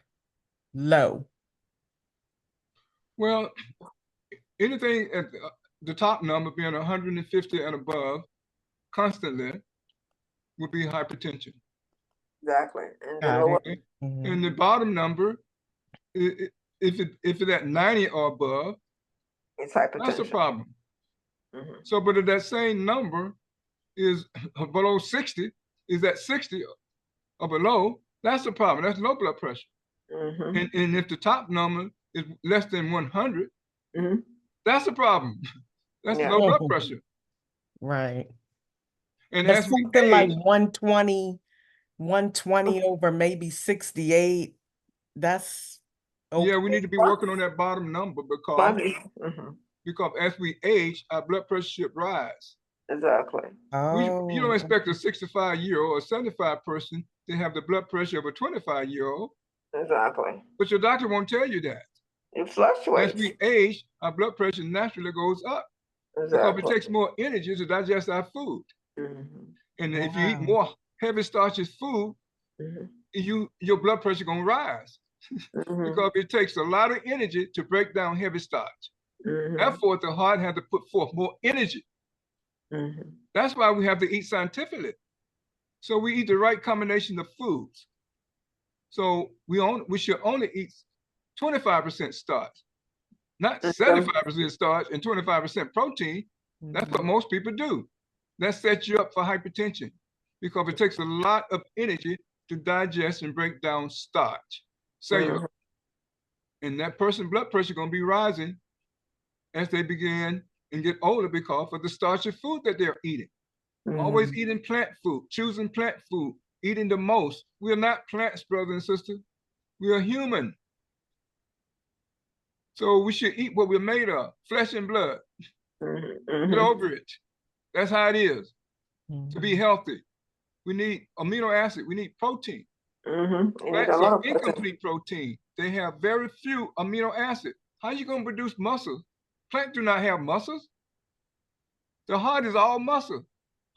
low? Well, anything at the top number being 150 and above constantly would be hypertension. Exactly. And the lower, and the bottom number, if it's at 90 or above, it's hypertension. That's a problem. So, but if that same number is below 60, is at 60 or below, that's a problem. That's low blood pressure. And if the top number is less than 100, that's a problem. That's low blood pressure. Right. And that's something like 120 over maybe 68. That's okay. Yeah, we need to be working on that bottom number, because as we age, our blood pressure should rise. Exactly. You don't expect a 65-year-old or 75 person they have the blood pressure of a 25-year-old, Exactly. but your doctor won't tell you that. It As fluctuates. we age, our blood pressure naturally goes up because it Exactly. takes more energy to digest our food. Mm-hmm. And if you eat Wow. more heavy starches food, Mm-hmm. your blood pressure gonna rise Mm-hmm. because it takes a lot of energy to break down heavy starch. Mm-hmm. Therefore, the heart had to put forth more energy. Mm-hmm. That's why we have to eat scientifically. So we eat the right combination of foods. So we should only eat 25% starch, not And some, 75% starch and 25% protein. That's what Mhm. most people do. That sets you up for hypertension because it takes a lot of energy to digest and break down starch cellular. mm-hmm. And that person's blood pressure going to be rising as they begin and get older because of the starchy food that they're eating. Always Mm-hmm. eating plant food, choosing plant food, eating the most. We are not plants, brothers and sisters. We are human. So we should eat what we're made of, flesh and blood. Get Mm-hmm. over it. That's how it is. To be Mhm. healthy, we need amino acid. We need protein. Mm-hmm. You need a Plants lot are of protein. incomplete protein. They have very few amino acids. How are you going to produce muscles? Plants do not have muscles. The heart is all muscle.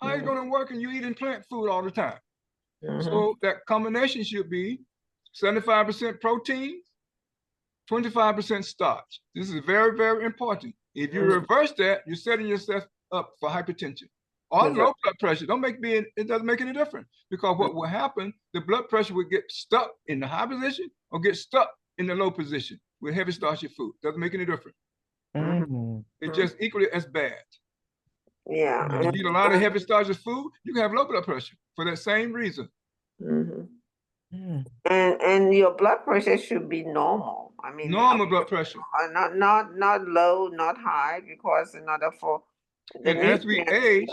How is it Mm-hmm. going to work and you eating plant food all the time? Mm-hmm. So that combination should be 75% protein, 25% starch. This is very, very important. If you Mm-hmm. reverse that, you're setting yourself up for hypertension or Exactly. low blood pressure. It doesn't make any difference because what will happen, the blood pressure will get stuck in the high position or get stuck in the low position with heavy starchy food. Doesn't make any difference. Mhm. It's just equally as bad. Yeah. If Mhm. you eat a lot of heavy starchy food, you can have low blood pressure for that same reason. Mm-hmm. Mhm. And your blood pressure should be normal. I mean, Normal blood pressure. not low, not high, because in order for the And as we nutrients, age,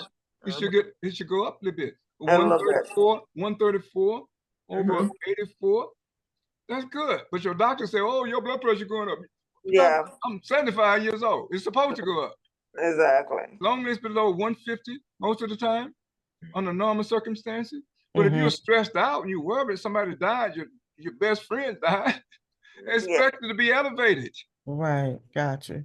mhm, it should go up a little bit. a little bit. 134 over Hmm. 84. That's good. But your doctor say, oh, your blood pressure going up. Yeah, I'm 75 years old. It's supposed to go up. exactly. As long as it's below 150 most of the time under normal circumstances. But if you're Mhm. stressed out and you worried somebody died, your best friend died, Yeah. expect it to be elevated. Right. Gotcha.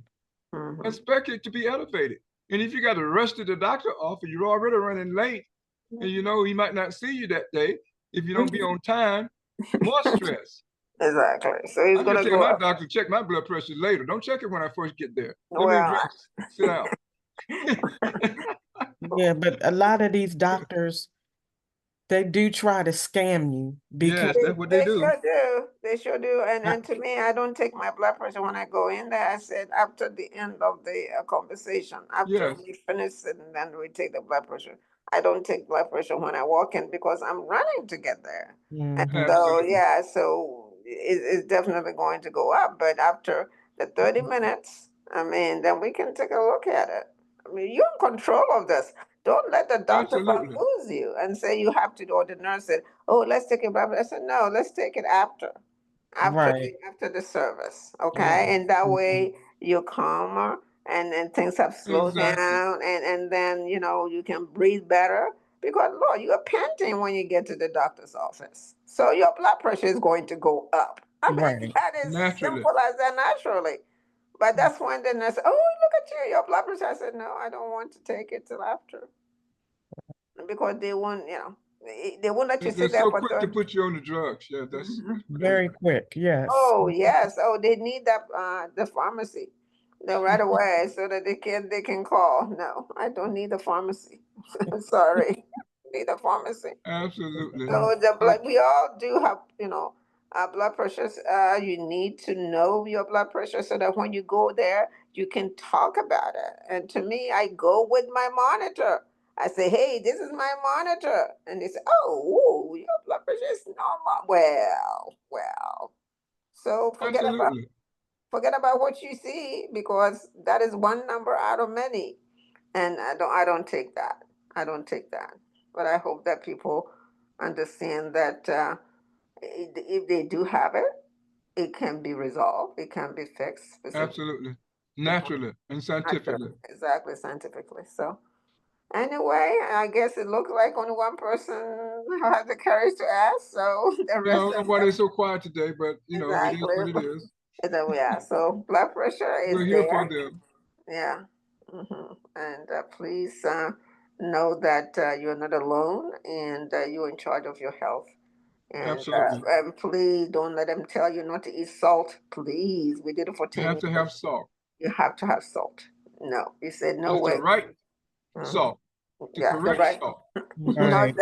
Hmm. Expect it to be elevated. And if you got to rush to the doctor office, you're already running late, and you know he might not see you that day if you don't be on time, more stress. Exactly. So it's I just gonna tell go my up. doctor, check my blood pressure later. Don't check it when I first get there. Let me Well, rest, sit down. Yeah, but a lot of these doctors, they do try to scam you because Yes, that's what they they do. sure do. They sure do. And to me, I don't take my blood pressure when I go in there. I said after the end of the conversation, after Yes, we finish it, and then we take the blood pressure. I don't take blood pressure when I walk in because I'm running to get there. And Mhm. so, absolutely, yeah, so it's definitely going to go up. But after the 30 minutes, I mean, then we can take a look at it. I mean, you're in control of this. Don't let the doctor absolutely, bamboozle you and say you have to do, or the nurse said, "Oh, let's take it back." I said, "No, let's take it Right. after the service, okay?" yes, And that Mhm. way you're calmer, and things have slowed exactly, down, and then you can breathe better because Lord, you are panting when you get to the doctor's office, so your blood pressure is going to go up. I mean, Right. that is naturally, simple as that naturally. But that's when the nurse, "Oh, look at you, your blood pressure." I said, "No, I don't want to take it till after." Because they won't, they won't let you they're sit there so for quick to 30. put you on the drugs. Yeah, Mhm. that's what they Very do. quick. Yes. Oh yes. Oh, they need that the pharmacy. No, right away so that they can call. No, I don't need the pharmacy. Sorry. Need a pharmacy. Absolutely. Mhm. So the Uh, blood, we all do have, blood pressures. You need to know your blood pressure so that when you go there, you can talk about it. And to me, I go with my monitor. I say, "Hey, this is my monitor," and they say, "Oh, ooh, your blood pressure is normal." Well. So absolutely, forget about what you see because that is one number out of many, and I don't take that. I don't take that. But I hope that people understand that if they do have it, it can be resolved. It can be fixed specifically. absolutely, It can naturally and naturally, scientifically. exactly scientifically. So Anyway, I guess it looks like only one person has the courage to ask, so the Yeah, I rest don't know of why them they're so quiet today, but you know, it is exactly. what it is. So yeah, so blood pressure We're is here for there. them. Yeah. And please know that you're not alone and you're in charge of your health. Absolutely. And please don't let them tell you not to eat salt. Please, we did it for You 10 have to have years. salt. You have to have salt. No, you said no Just the way. right Mhm. salt, the Yeah, the correct right. salt. Not Right.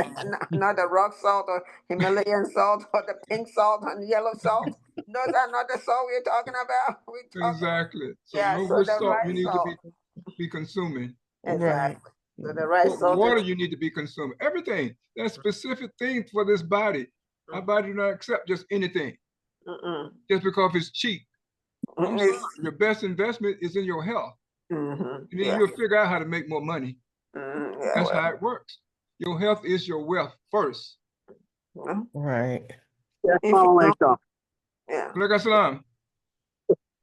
not the rock salt or Himalayan salt or the pink salt and yellow salt. Those are not the salt we're talking about. We're talking about, Exactly. So yeah, know so which the salt you right need to salt. be consuming. Right. Exactly. So the right What salt water is. you need to be consuming. Everything. There's specific things for this body. Our body do not accept just anything, Mm-mm. just because it's cheap. I'm sorry. It's, Your best investment is in your health. And then yeah. you'll figure out how to make more money. Yeah, That's well, how it works. Your health is your wealth first. well, Right. Yeah, if you Assalamu don't, alaikum. yeah. Alaikum salam.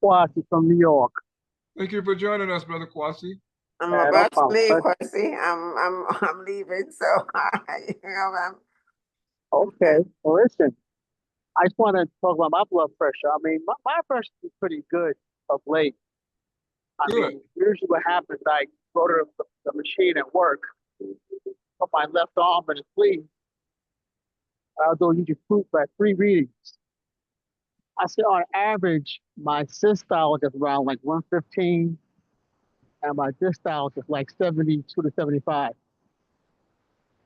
Kwasi from New York. Thank you for joining us, Brother Kwasi. I'm No about to problem. leave, Quincy. I'm leaving, so Okay. Well, listen, I just want to talk about my blood pressure. I mean, my pressure is pretty good of late. I Good. mean, usually what happens, I go to the machine at work, put my left arm in the sleeve. I'll do usually proof by 3 readings. I say on average, my systolic is around like 115, and my diastolic is like 72 to 75.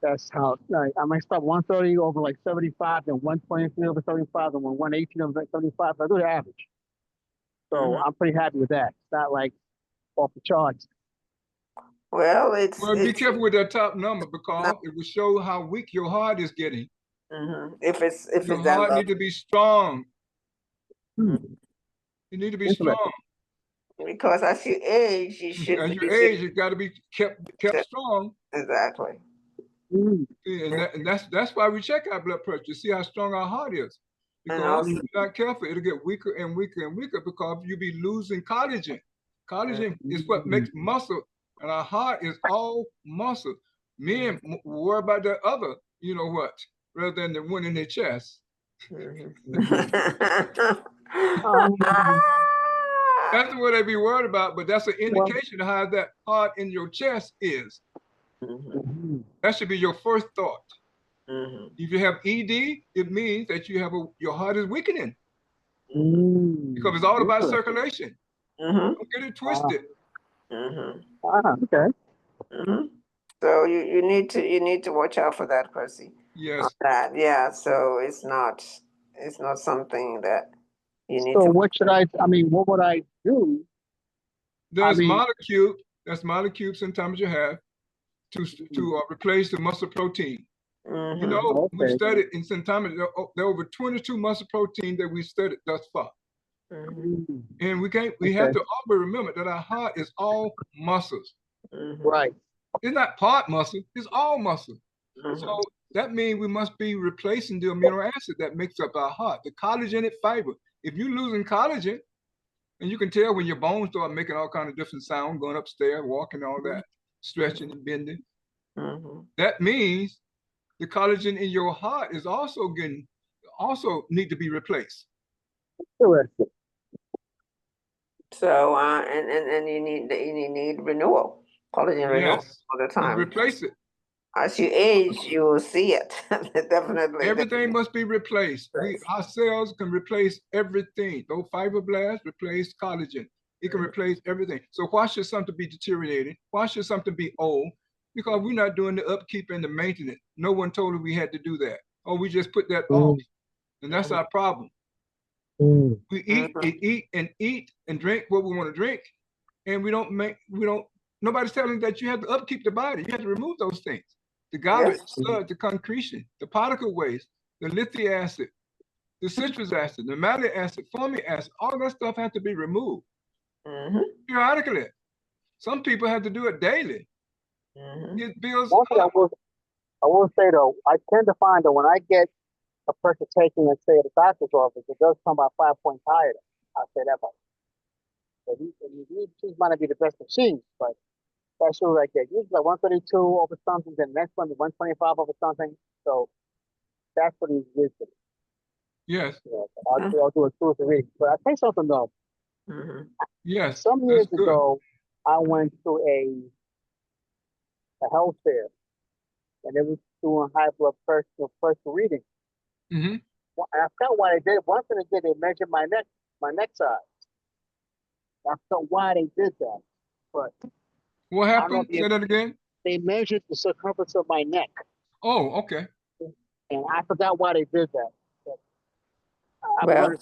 That's how I might start 130 over like 75, then 123 over 75, and 118 over 75. I do the average. So I'm pretty happy with that. It's not like off the charts. well, it's Well, be careful with that top number not, because it will show how weak your heart is getting. if Your it's that heart low. need to be strong. Hmm. You need to be strong. Interesting. Because as you age, you should As be you age, it got to be kept strong. exactly. Mm. And that's why we check our blood pressure to see how strong our heart is. And Because also, if you're not careful, it'll get weaker and weaker and weaker because you'll be losing collagen. Collagen is what makes muscle, and our heart is all muscle. Men worry about the other, you know what, rather than the one in their chest. Um, That's what they be worried about, but that's an well, indication of how that heart in your chest is. mhm. That should be your first thought. Mhm. If you have ED, it means that you have your heart is weakening because it's all about Interesting. circulation. Mhm. Don't get it Ah, twisted. Mhm. okay. Mhm. So you need to watch out for that, Percy. On Yes. that, yeah. So it's not something that you need So to. what should I mean, what would I do? I There's mean, molecule. That's molecule sometimes you have to replace the muscle protein. You Mhm. know, we've okay. studied in some time, there are over 22 muscle protein that we studied thus far. Mhm. And we have Okay. to always remember that our heart is all muscles. Mhm. Right. It's not part muscle, it's all muscle. So Mhm. that means we must be replacing the amino acid that makes up our heart, the collagen fiber. If you're losing collagen, and you can tell when your bones start making all kind of different sound, going upstairs, walking, all that, stretching and bending, Mhm. that means the collagen in your heart is also need to be replaced. Interesting. So and you need renewal, collagen renewal Yes, all the and time. replace it. As you age, you will see it. Definitely. Everything must be replaced. Our cells can replace everything. Those fibroblasts replace collagen. It can replace everything. So why should something be deteriorating? Why should something be old? Because we're not doing the upkeep and the maintenance. No one told us we had to do that. Or we just put that off. And that's our problem. We eat and drink what we want to drink. And nobody's telling that you have to upkeep the body. You have to remove those things. The garbage, Yes. the sludge, the concretion, the particle waste, the lithic acid, the citrus acid, the malic acid, formic acid, all that stuff has to be removed periodically. Some people have to do it daily. It builds One thing up. I will say though, I tend to find that when I get a person taking, let's say, at the doctor's office, it does come about 5 points higher. I'll say that much. So these might not be the best machines, but That's what I get. Usually like 132 over something, then the next one is 125 over something. So that's what he's used to. Yes. You know, I'll do a 2 or 3 readings. But I'll tell you something though. Yes. Some That's years good. ago, I went to a health fair, and it was doing high blood pressure reading. Mm-hmm. Well, I forgot why they did it. One thing they did, they measured my neck size. I forgot why they did that, but What I don't know happened? if Say that again. they measured the circumference of my neck, Oh, okay. and I forgot why they did that. But I'm Well, gonna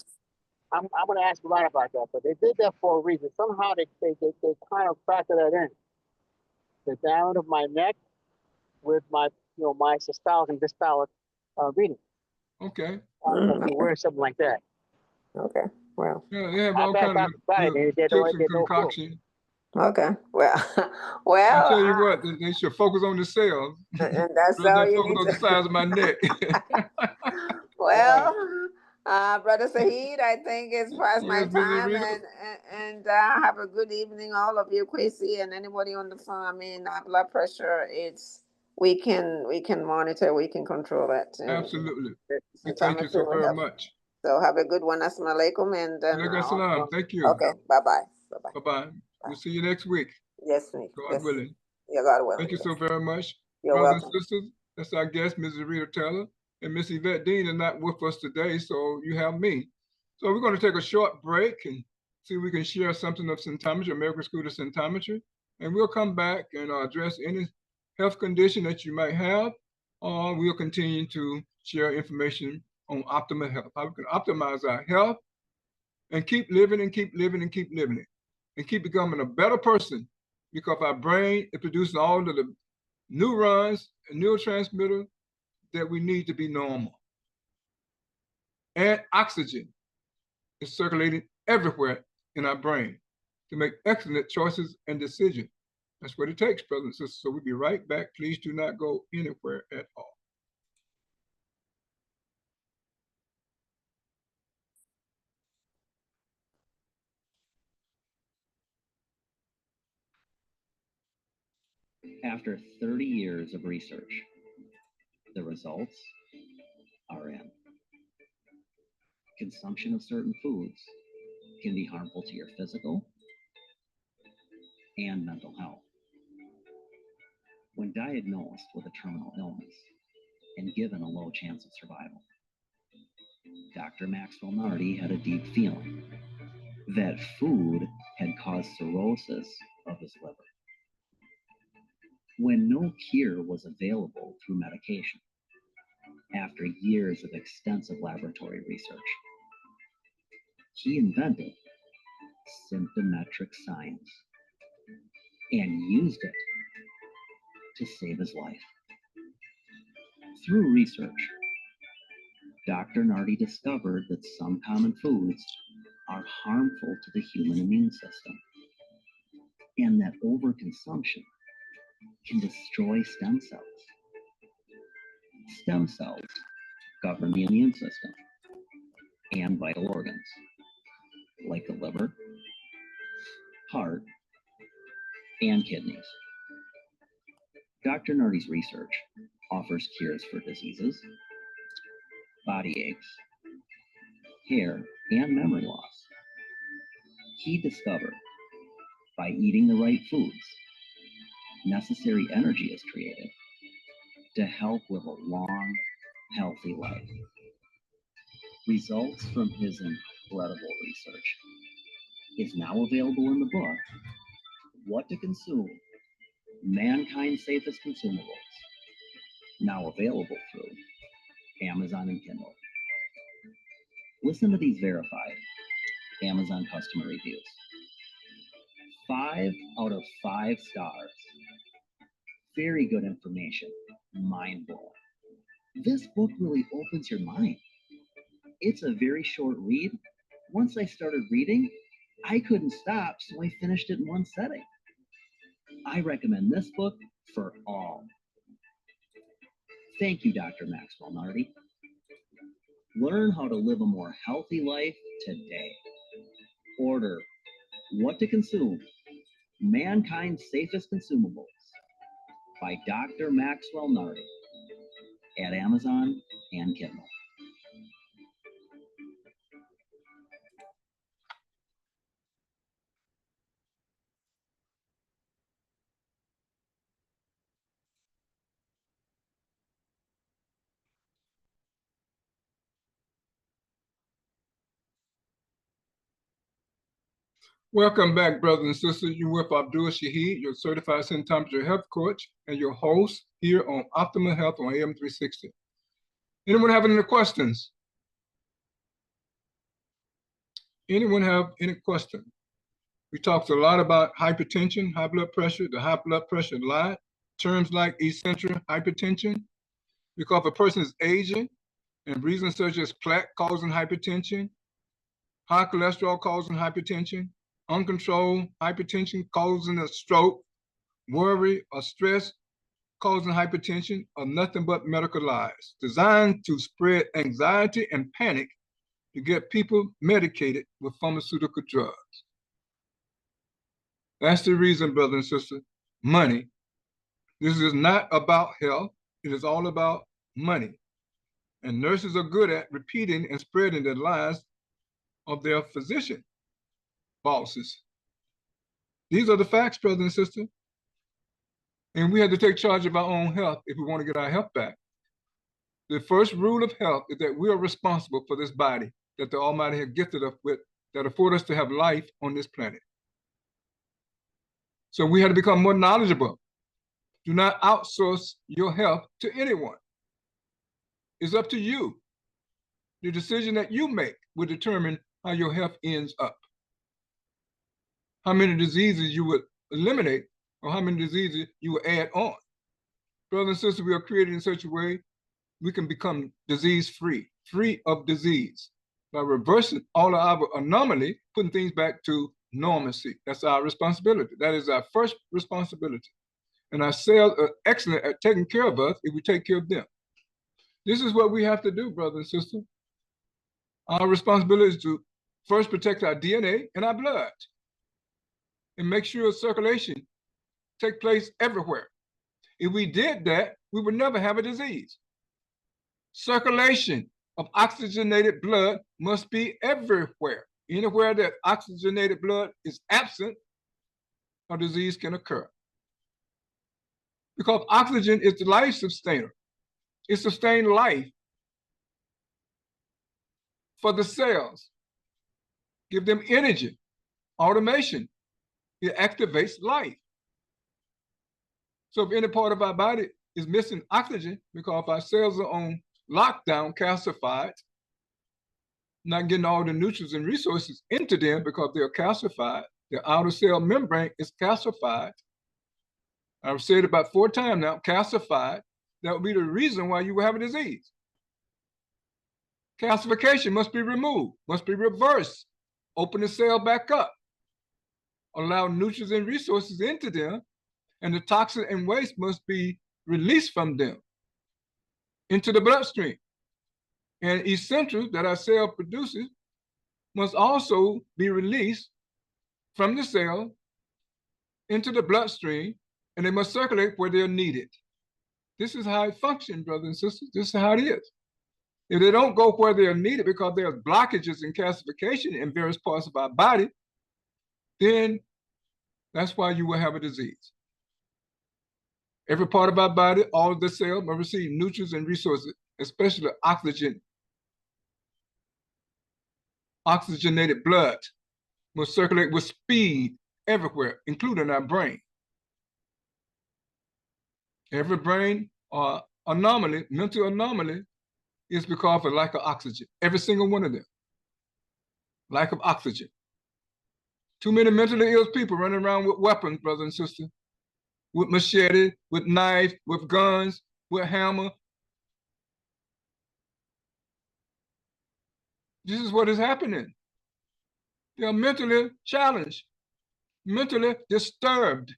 I'm gonna ask a lot about that, but they did that for a reason. Somehow they kind of factor that in. The diameter of my neck with my my systolic and dystolic reading. Okay. I don't know if you okay. wear something like that. Okay. Well, Yeah, they have I all bet kinds Dr. of Friday, little they tips and no clue. concoction. okay. Well, I well, tell you what, they should focus on the cells and that's rather all than you focus need on the to. size of my neck. Well, Brother Saheed, I think it's past my Yes, Mrs. time, Rita. and have a good evening, all of you, Quincy, and anybody on the phone. I mean, blood pressure. It's we can monitor, we can control it, and Absolutely. We thank you symptometry so will very help. much. So have a good one. Assalamu alaikum, and then Alaikum salam. Thank you. okay, bye bye, bye bye. Bye-bye. We'll see you next week, Yes, me. God Yes, willing. yeah, God willing. Thank you Yes. so very much. You're Brothers welcome. and sisters, that's our guest, Mrs. Rita Taylor. And Miss Yvette Dean are not with us today, so you have me. So we're going to take a short break and see if we can share something of symptometry, American School of Symptometry. And we'll come back and address any health condition that you might have. Or we'll continue to share information on optimal health, how we can optimize our health and keep living and keep living and keep living it and keep becoming a better person because our brain is producing all of the neurons and neurotransmitters that we need to be normal. And oxygen is circulating everywhere in our brain to make excellent choices and decisions. That's what it takes, brothers and sisters. So we'll be right back. Please do not go anywhere at all. After 30 years of research, the results are in. Consumption of certain foods can be harmful to your physical and mental health. When diagnosed with a terminal illness and given a low chance of survival, Dr. Maxwell Nardi had a deep feeling that food had caused cirrhosis of his liver. When no cure was available through medication, after years of extensive laboratory research, he invented symptometric science and used it to save his life. Through research, Dr. Nardi discovered that some common foods are harmful to the human immune system and that overconsumption can destroy stem cells. Stem cells govern the immune system and vital organs like the liver, heart, and kidneys. Dr. Nardi's research offers cures for diseases, body aches, hair, and memory loss. He discovered by eating the right foods, necessary energy is created to help live a long, healthy life. Results from his incredible research is now available in the book, What to Consume, Mankind's Safest Consumables, now available through Amazon and Kindle. Listen to these verified Amazon customer reviews. 5 out of 5 stars. Very good information, mind blowing. This book really opens your mind. It's a very short read. Once I started reading, I couldn't stop, so I finished it in one setting. I recommend this book for all. Thank you, Dr. Maxwell Nardi. Learn how to live a more healthy life today. Order What to Consume, Mankind's Safest Consumables by Dr. Maxwell Nardi at Amazon and Kindle. Welcome back, brothers and sisters. You're with Abdul Shaheed, your certified symptometry health coach, and your host here on Optimal Health on AM 360. Anyone have any questions? Anyone have any questions? We talked a lot about hypertension, high blood pressure, the high blood pressure lie, terms like essential hypertension, because a person is aging, and reasons such as plaque causing hypertension, high cholesterol causing hypertension, uncontrolled hypertension causing a stroke, worry or stress causing hypertension are nothing but medical lies designed to spread anxiety and panic to get people medicated with pharmaceutical drugs. That's the reason, brothers and sisters, money. This is not about health. It is all about money. And nurses are good at repeating and spreading the lies of their physician bosses. These are the facts, brothers and sisters. And we have to take charge of our own health if we want to get our health back. The first rule of health is that we are responsible for this body that the Almighty has gifted us with that afford us to have life on this planet. So we have to become more knowledgeable. Do not outsource your health to anyone. It's up to you. The decision that you make will determine how your health ends up. How many diseases you would eliminate or how many diseases you would add on. Brothers and sisters, we are created in such a way we can become disease-free, free of disease, by reversing all of our anomaly, putting things back to normalcy. That's our responsibility. That is our first responsibility. And our cells are excellent at taking care of us if we take care of them. This is what we have to do, brothers and sisters. Our responsibility is to first protect our DNA and our blood and make sure circulation takes place everywhere. If we did that, we would never have a disease. Circulation of oxygenated blood must be everywhere. Anywhere that oxygenated blood is absent, a disease can occur. Because oxygen is the life sustainer. It sustains life for the cells. Give them energy, automation. It activates life. So if any part of our body is missing oxygen because our cells are on lockdown, calcified, not getting all the nutrients and resources into them because they're calcified, the outer cell membrane is calcified. I've said it about 4 times now, calcified. That would be the reason why you will have a disease. Calcification must be removed, must be reversed. Open the cell back up. Allow nutrients and resources into them, and the toxin and waste must be released from them into the bloodstream. And essentials that our cell produces must also be released from the cell into the bloodstream, and they must circulate where they're needed. This is how it functions, brothers and sisters. This is how it is. If they don't go where they are needed because there are blockages and calcification in various parts of our body, then that's why you will have a disease. Every part of our body, all of the cells must receive nutrients and resources, especially oxygen. Oxygenated blood must circulate with speed everywhere, including our brain. Every brain anomaly, mental anomaly, is because of lack of oxygen. Every single one of them. Lack of oxygen. Too many mentally ill people running around with weapons, brothers and sisters. With machete, with knife, with guns, with hammer. This is what is happening. They are mentally challenged, mentally disturbed.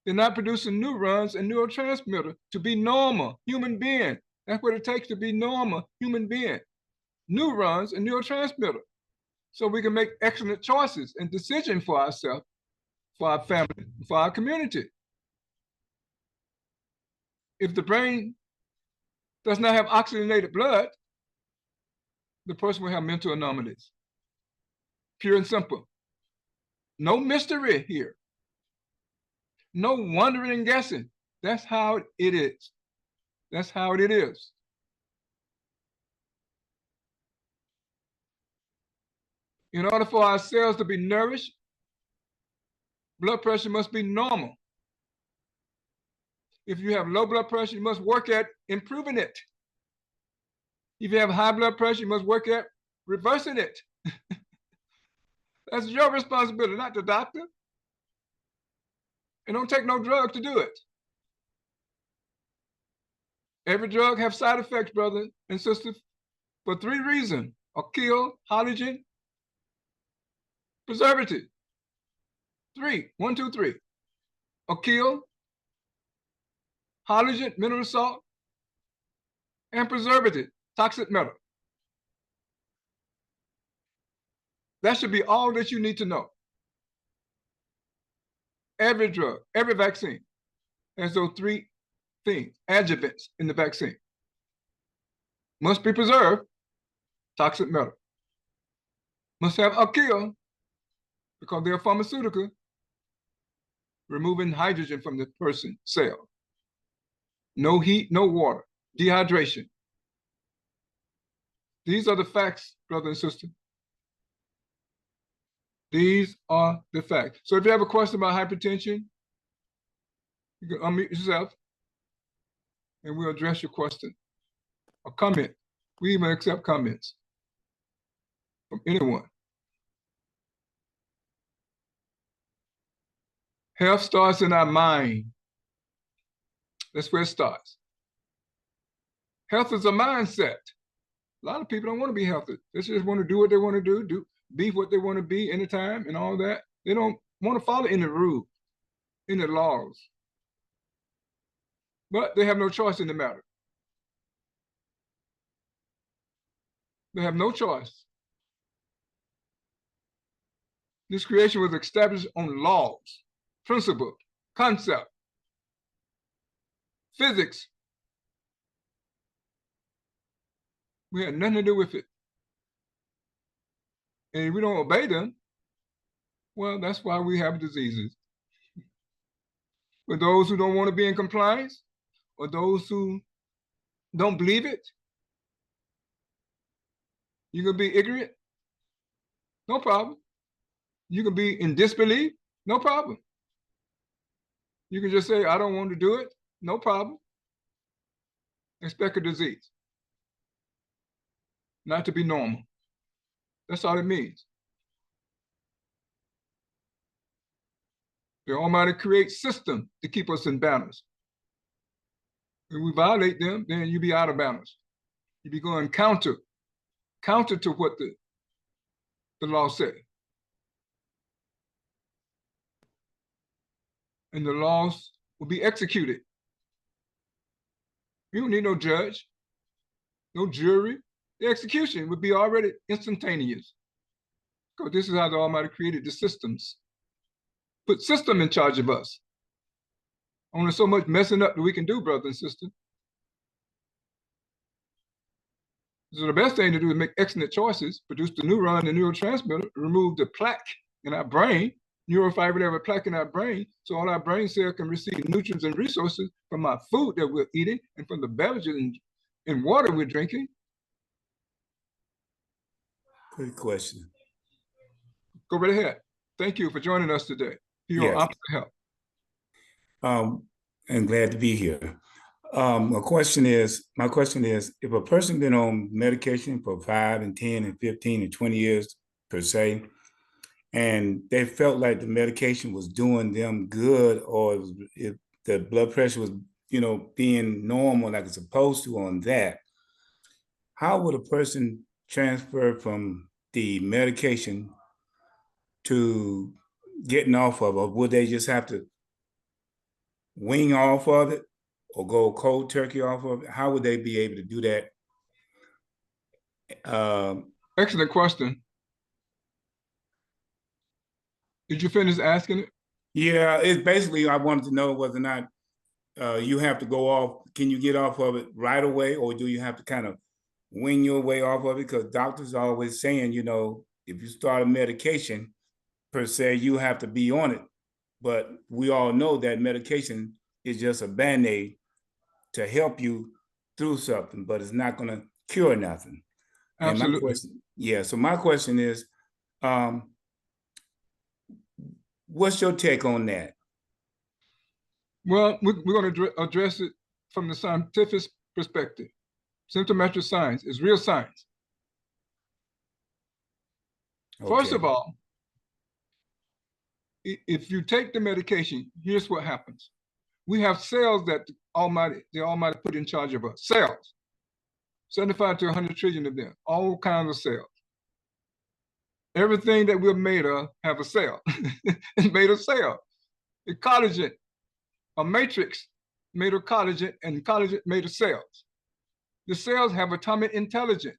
They're not producing neurons and neurotransmitters to be normal human being. That's what it takes to be normal human being. Neurons and neurotransmitters. So we can make excellent choices and decisions for ourselves for our family, for our community. If the brain does not have oxygenated blood, the person will have mental anomalies. Pure and simple. No mystery here. No wondering and guessing. That's how it is. That's how it is. In order for our cells to be nourished, blood pressure must be normal. If you have low blood pressure, you must work at improving it. If you have high blood pressure, you must work at reversing it. That's your responsibility, not the doctor. And don't take no drug to do it. Every drug has side effects, brother and sister, for 3 reasons: a kill, halogen, preservative. 3, 1, 2, 3. A kill, halogen, mineral salt, and preservative, toxic metal. That should be all that you need to know. Every drug, every vaccine has those 3 things, adjuvants in the vaccine. Must be preserved, toxic metal. Must have a kill, because they're pharmaceutical, removing hydrogen from the person's cell. No heat, no water, dehydration. These are the facts, brother and sister. These are the facts. So if you have a question about hypertension, you can unmute yourself and we'll address your question or comment. We even accept comments from anyone. Health starts in our mind. That's where it starts. Health is a mindset. A lot of people don't want to be healthy. They just want to do what they want to do, be what they want to be anytime and all that. They don't want to follow any rules, any laws. But they have no choice in the matter. They have no choice. This creation was established on laws, principle, concept, physics. We had nothing to do with it. And if we don't obey them, well, that's why we have diseases. For those who don't want to be in compliance, or those who don't believe it, you can be ignorant, no problem. You can be in disbelief, no problem. You can just say, I don't want to do it, no problem. Expect a disease, not to be normal. That's all it means. The Almighty creates systems to keep us in balance. If we violate them, then you be out of balance. You be going counter to what the law says. And the laws will be executed. You don't need no judge, no jury. The execution would be already instantaneous. Because this is how the Almighty created the systems. Put system in charge of us. Only so much messing up that we can do, brother and sister. So the best thing to do is make excellent choices, produce the neuron, the neurotransmitter, remove the plaque in our brain, neurofiber that have a plaque in our brain, so all our brain cells can receive nutrients and resources from our food that we're eating and from the beverages and water we're drinking. Good question. Go right ahead. Thank you for joining us today. Your opposite health. And glad to be here. My question is, if a person been on medication for 5 and 10 and 15 and 20 years per se, and they felt like the medication was doing them good, or if the blood pressure was, being normal like it's supposed to on that, how would a person transfer from the medication to getting off of it? Or would they just have to wing off of it or go cold turkey off of it? How would they be able to do that? Excellent question. Did you finish asking it? Yeah, it's basically, I wanted to know whether or not you have to go off, can you get off of it right away, or do you have to kind of wing your way off of it? Because doctors are always saying, you know, if you start a medication, per se, you have to be on it. But we all know that medication is just a Band-Aid to help you through something, but it's not going to cure nothing. And my Absolutely. question, yeah, so my question is, what's your take on that? Well, we're going to address it from the scientific perspective. Symptomatic science is real science. First Okay. of all, if you take the medication, here's what happens. We have cells that the Almighty put in charge of us. Cells, 75 to 100 trillion of them, all kinds of cells. Everything that we're made of have a cell. It's made of cells. The collagen, a matrix made of collagen, and collagen made of cells. The cells have atomic intelligence.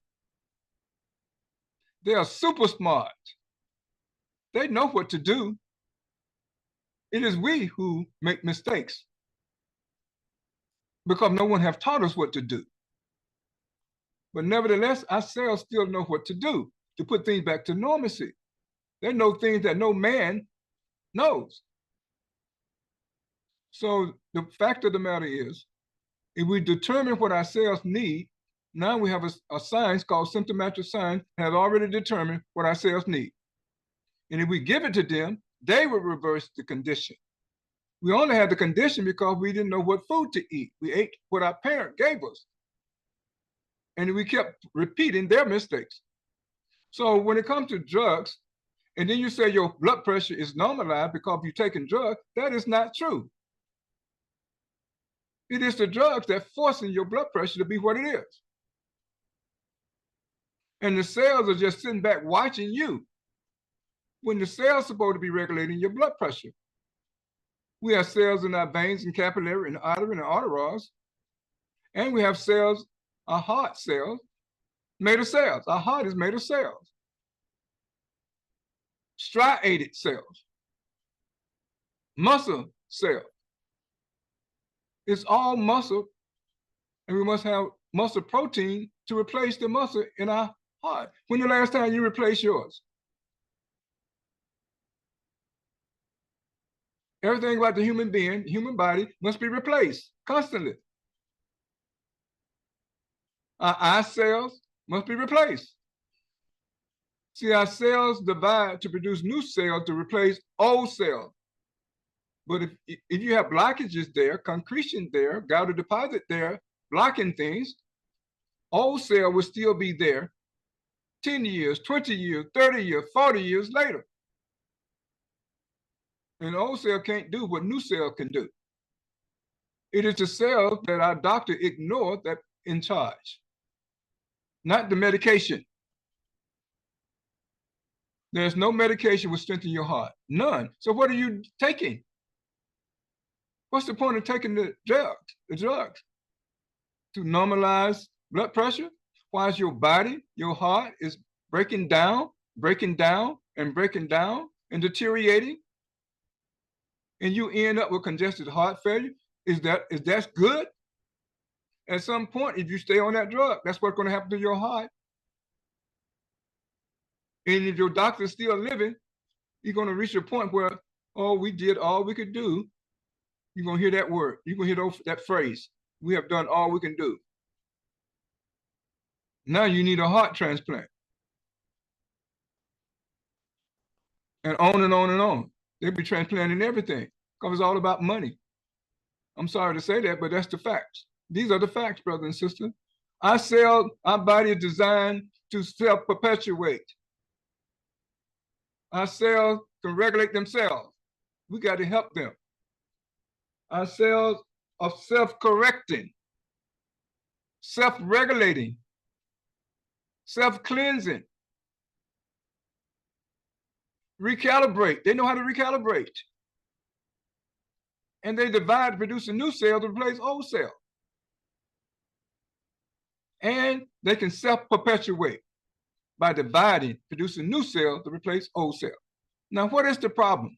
They are super smart. They know what to do. It is we who make mistakes because no one have taught us what to do. But nevertheless, our cells still know what to do to put things back to normalcy. They know things that no man knows. So the fact of the matter is, if we determine what our cells need, now we have a science called symptomatic science has already determined what our cells need. And if we give it to them, they will reverse the condition. We only had the condition because we didn't know what food to eat. We ate what our parent gave us. And we kept repeating their mistakes. So when it comes to drugs, and then you say your blood pressure is normalized because you're taking drugs, that is not true. It is the drugs that forcing your blood pressure to be what it is. And the cells are just sitting back watching you when the cells supposed to be regulating your blood pressure. We have cells in our veins and capillary and artery and arteries. And we have cells, our heart cells, made of cells. Our heart is made of cells. Striated cells. Muscle cells. It's all muscle, and we must have muscle protein to replace the muscle in our heart. When the last time you replaced yours? Everything about the human being, human body, must be replaced constantly. Our eye cells must be replaced. See, our cells divide to produce new cells to replace old cells. But if you have blockages there, concretion there, gouty deposit there, blocking things, old cell will still be there 10 years, 20 years, 30 years, 40 years later. And old cell can't do what new cell can do. It is the cells that our doctor ignored that in charge, not the medication. There's no medication will strengthen your heart, none. So what are you taking? What's the point of taking the drugs? To normalize blood pressure? While your body, your heart is breaking down, and deteriorating, and you end up with congested heart failure. Is that good? At some point, if you stay on that drug, that's what's going to happen to your heart. And if your doctor's still living, you're going to reach a point where, oh, we did all we could do. You're going to hear that word. You're going to hear that phrase. We have done all we can do. Now you need a heart transplant. And on and on and on. They'll be transplanting everything because it's all about money. I'm sorry to say that, but that's the facts. These are the facts, brothers and sisters. Our body is designed to self-perpetuate. Our cells can regulate themselves. We got to help them. Our cells are self-correcting, self-regulating, self-cleansing. Recalibrate. They know how to recalibrate. And they divide to produce a new cell to replace old cell. And they can self-perpetuate by dividing, producing new cell to replace old cell. Now, what is the problem?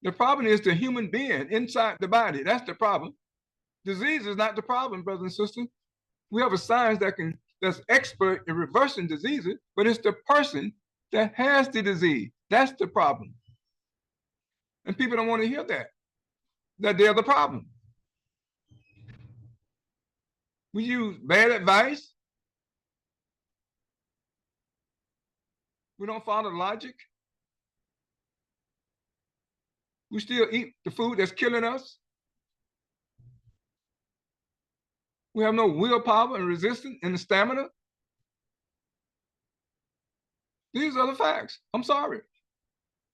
The problem is the human being inside the body. That's the problem. Disease is not the problem, brothers and sisters. We have a science that's expert in reversing diseases, but it's the person that has the disease. That's the problem. And people don't want to hear that they're the problem. We use bad advice. We don't follow logic. We still eat the food that's killing us. We have no willpower and resistance and the stamina. These are the facts. I'm sorry.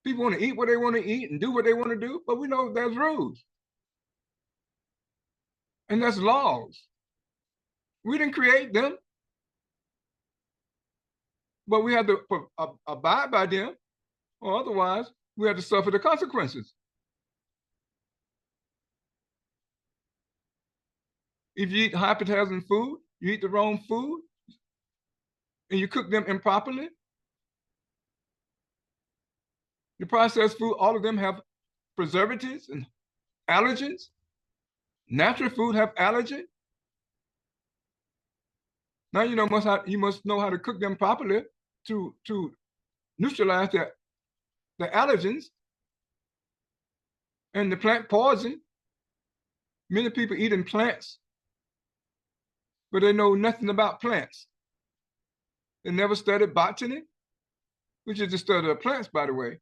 People want to eat what they want to eat and do what they want to do, but we know there's rules. And there's laws. We didn't create them, but we have to abide by them, or otherwise we have to suffer the consequences. If you eat appetizing food, you eat the wrong food, and you cook them improperly, the processed food, all of them have preservatives and allergens. Natural food have allergen. Now you must know how to cook them properly to neutralize the allergens and the plant poison. Many people eating plants, but they know nothing about plants. They never studied botany, which is the study of plants, by the way.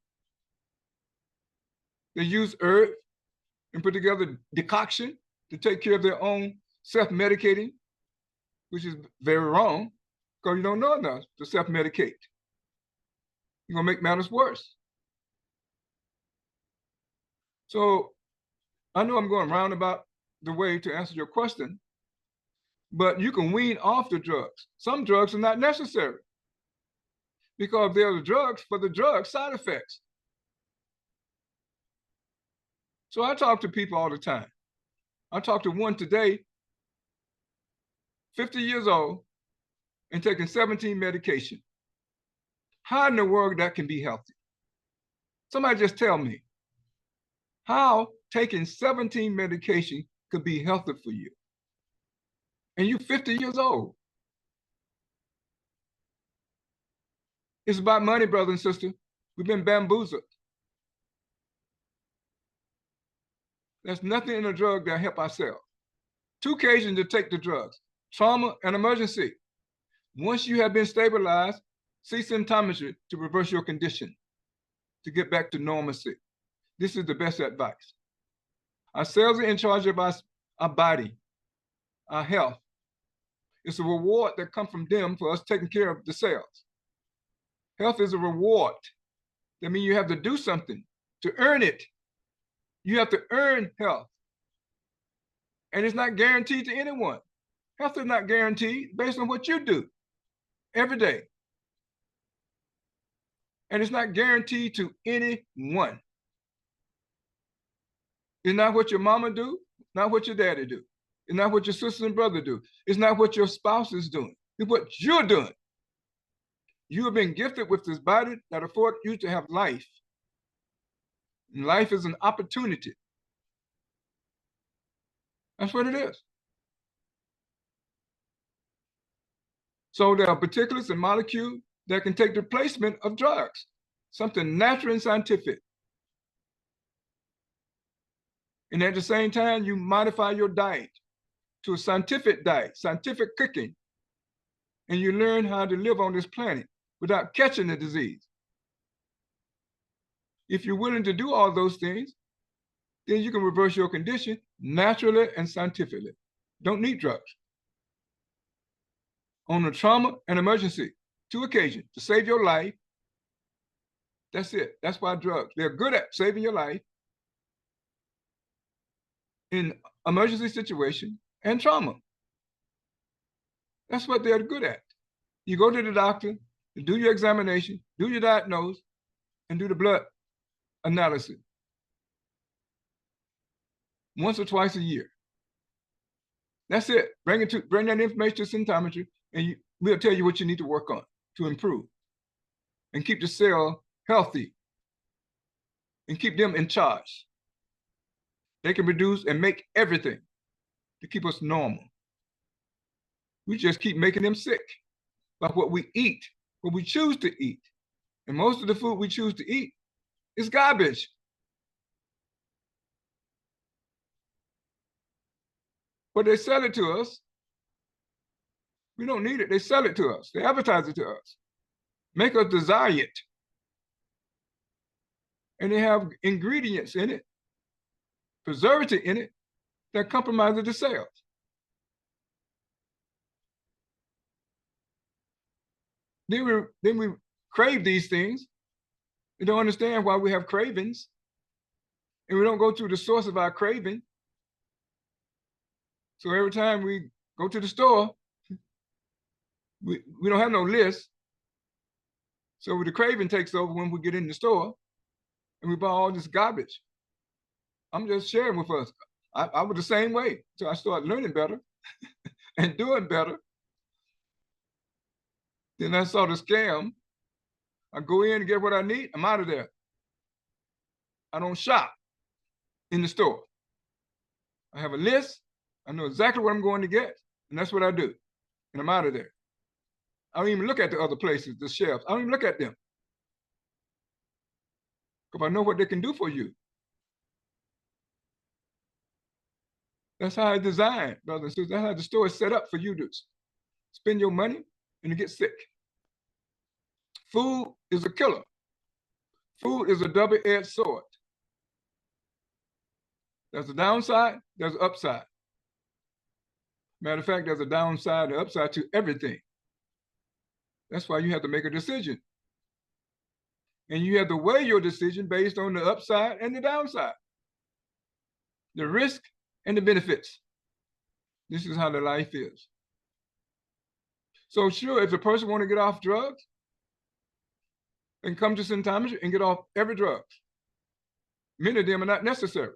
They use herbs and put together decoction to take care of their own self-medicating, which is very wrong because you don't know enough to self-medicate. You're gonna make matters worse. So I know I'm going round about the way to answer your question, but you can wean off the drugs. Some drugs are not necessary because they're the drugs for the drug side effects. So I talk to people all the time. I talked to one today, 50 years old, and taking 17 medication. How in the world that can be healthy? Somebody just tell me how taking 17 medication could be healthy for you. And you're 50 years old. It's about money, brother and sister. We've been bamboozled. There's nothing in a drug that help ourselves. 2 occasions to take the drugs, trauma and emergency. Once you have been stabilized, see symptometry to reverse your condition, to get back to normalcy. This is the best advice. Our cells are in charge of our body, our health. It's a reward that comes from them for us taking care of the cells. Health is a reward. That means you have to do something to earn it. You have to earn health. And it's not guaranteed to anyone. Health is not guaranteed based on what you do every day. And it's not guaranteed to anyone. It's not what your mama do, not what your daddy do. It's not what your sister and brother do. It's not what your spouse is doing. It's what you're doing. You have been gifted with this body that affords you to have life. And life is an opportunity. That's what it is. So there are particulates and molecules that can take the placement of drugs, something natural and scientific. And at the same time, you modify your diet to a scientific diet, scientific cooking, and you learn how to live on this planet without catching the disease. If you're willing to do all those things, then you can reverse your condition naturally and scientifically. Don't need drugs. On a trauma and emergency, 2 occasions to save your life. That's it. That's why drugs, they're good at saving your life in emergency situation and trauma. That's what they're good at. You go to the doctor, do your examination, do your diagnose, and do the blood analysis once or twice a year. That's it. Bring that information to symptometry, and we'll tell you what you need to work on to improve and keep the cell healthy and keep them in charge. They can produce and make everything to keep us normal. We just keep making them sick by what we eat, what we choose to eat. And most of the food we choose to eat is garbage. But they sell it to us. We don't need it. They sell it to us. They advertise it to us. Make us desire it. And they have ingredients in it, preservative in it, that compromises the cells. Then we crave these things. We don't understand why we have cravings. And we don't go to the source of our craving. So every time we go to the store, we don't have no list. So the craving takes over when we get in the store and we buy all this garbage. I'm just sharing with us. I was the same way until I started learning better and doing better. Then I saw the scam. I go in and get what I need. I'm out of there. I don't shop in the store. I have a list. I know exactly what I'm going to get, and that's what I do. And I'm out of there. I don't even look at the other places, the shelves. I don't even look at them. Because I know what they can do for you. That's how it's designed, brothers and sisters. That's how the store is set up for you to spend your money and to get sick. Food is a killer. Food is a double-edged sword. There's a downside, there's an upside. Matter of fact, there's a downside and upside to everything. That's why you have to make a decision. And you have to weigh your decision based on the upside and the downside, the risk and the benefits. This is how the life is. So sure, if a person want to get off drugs, and come to symptometry and get off every drug. Many of them are not necessary,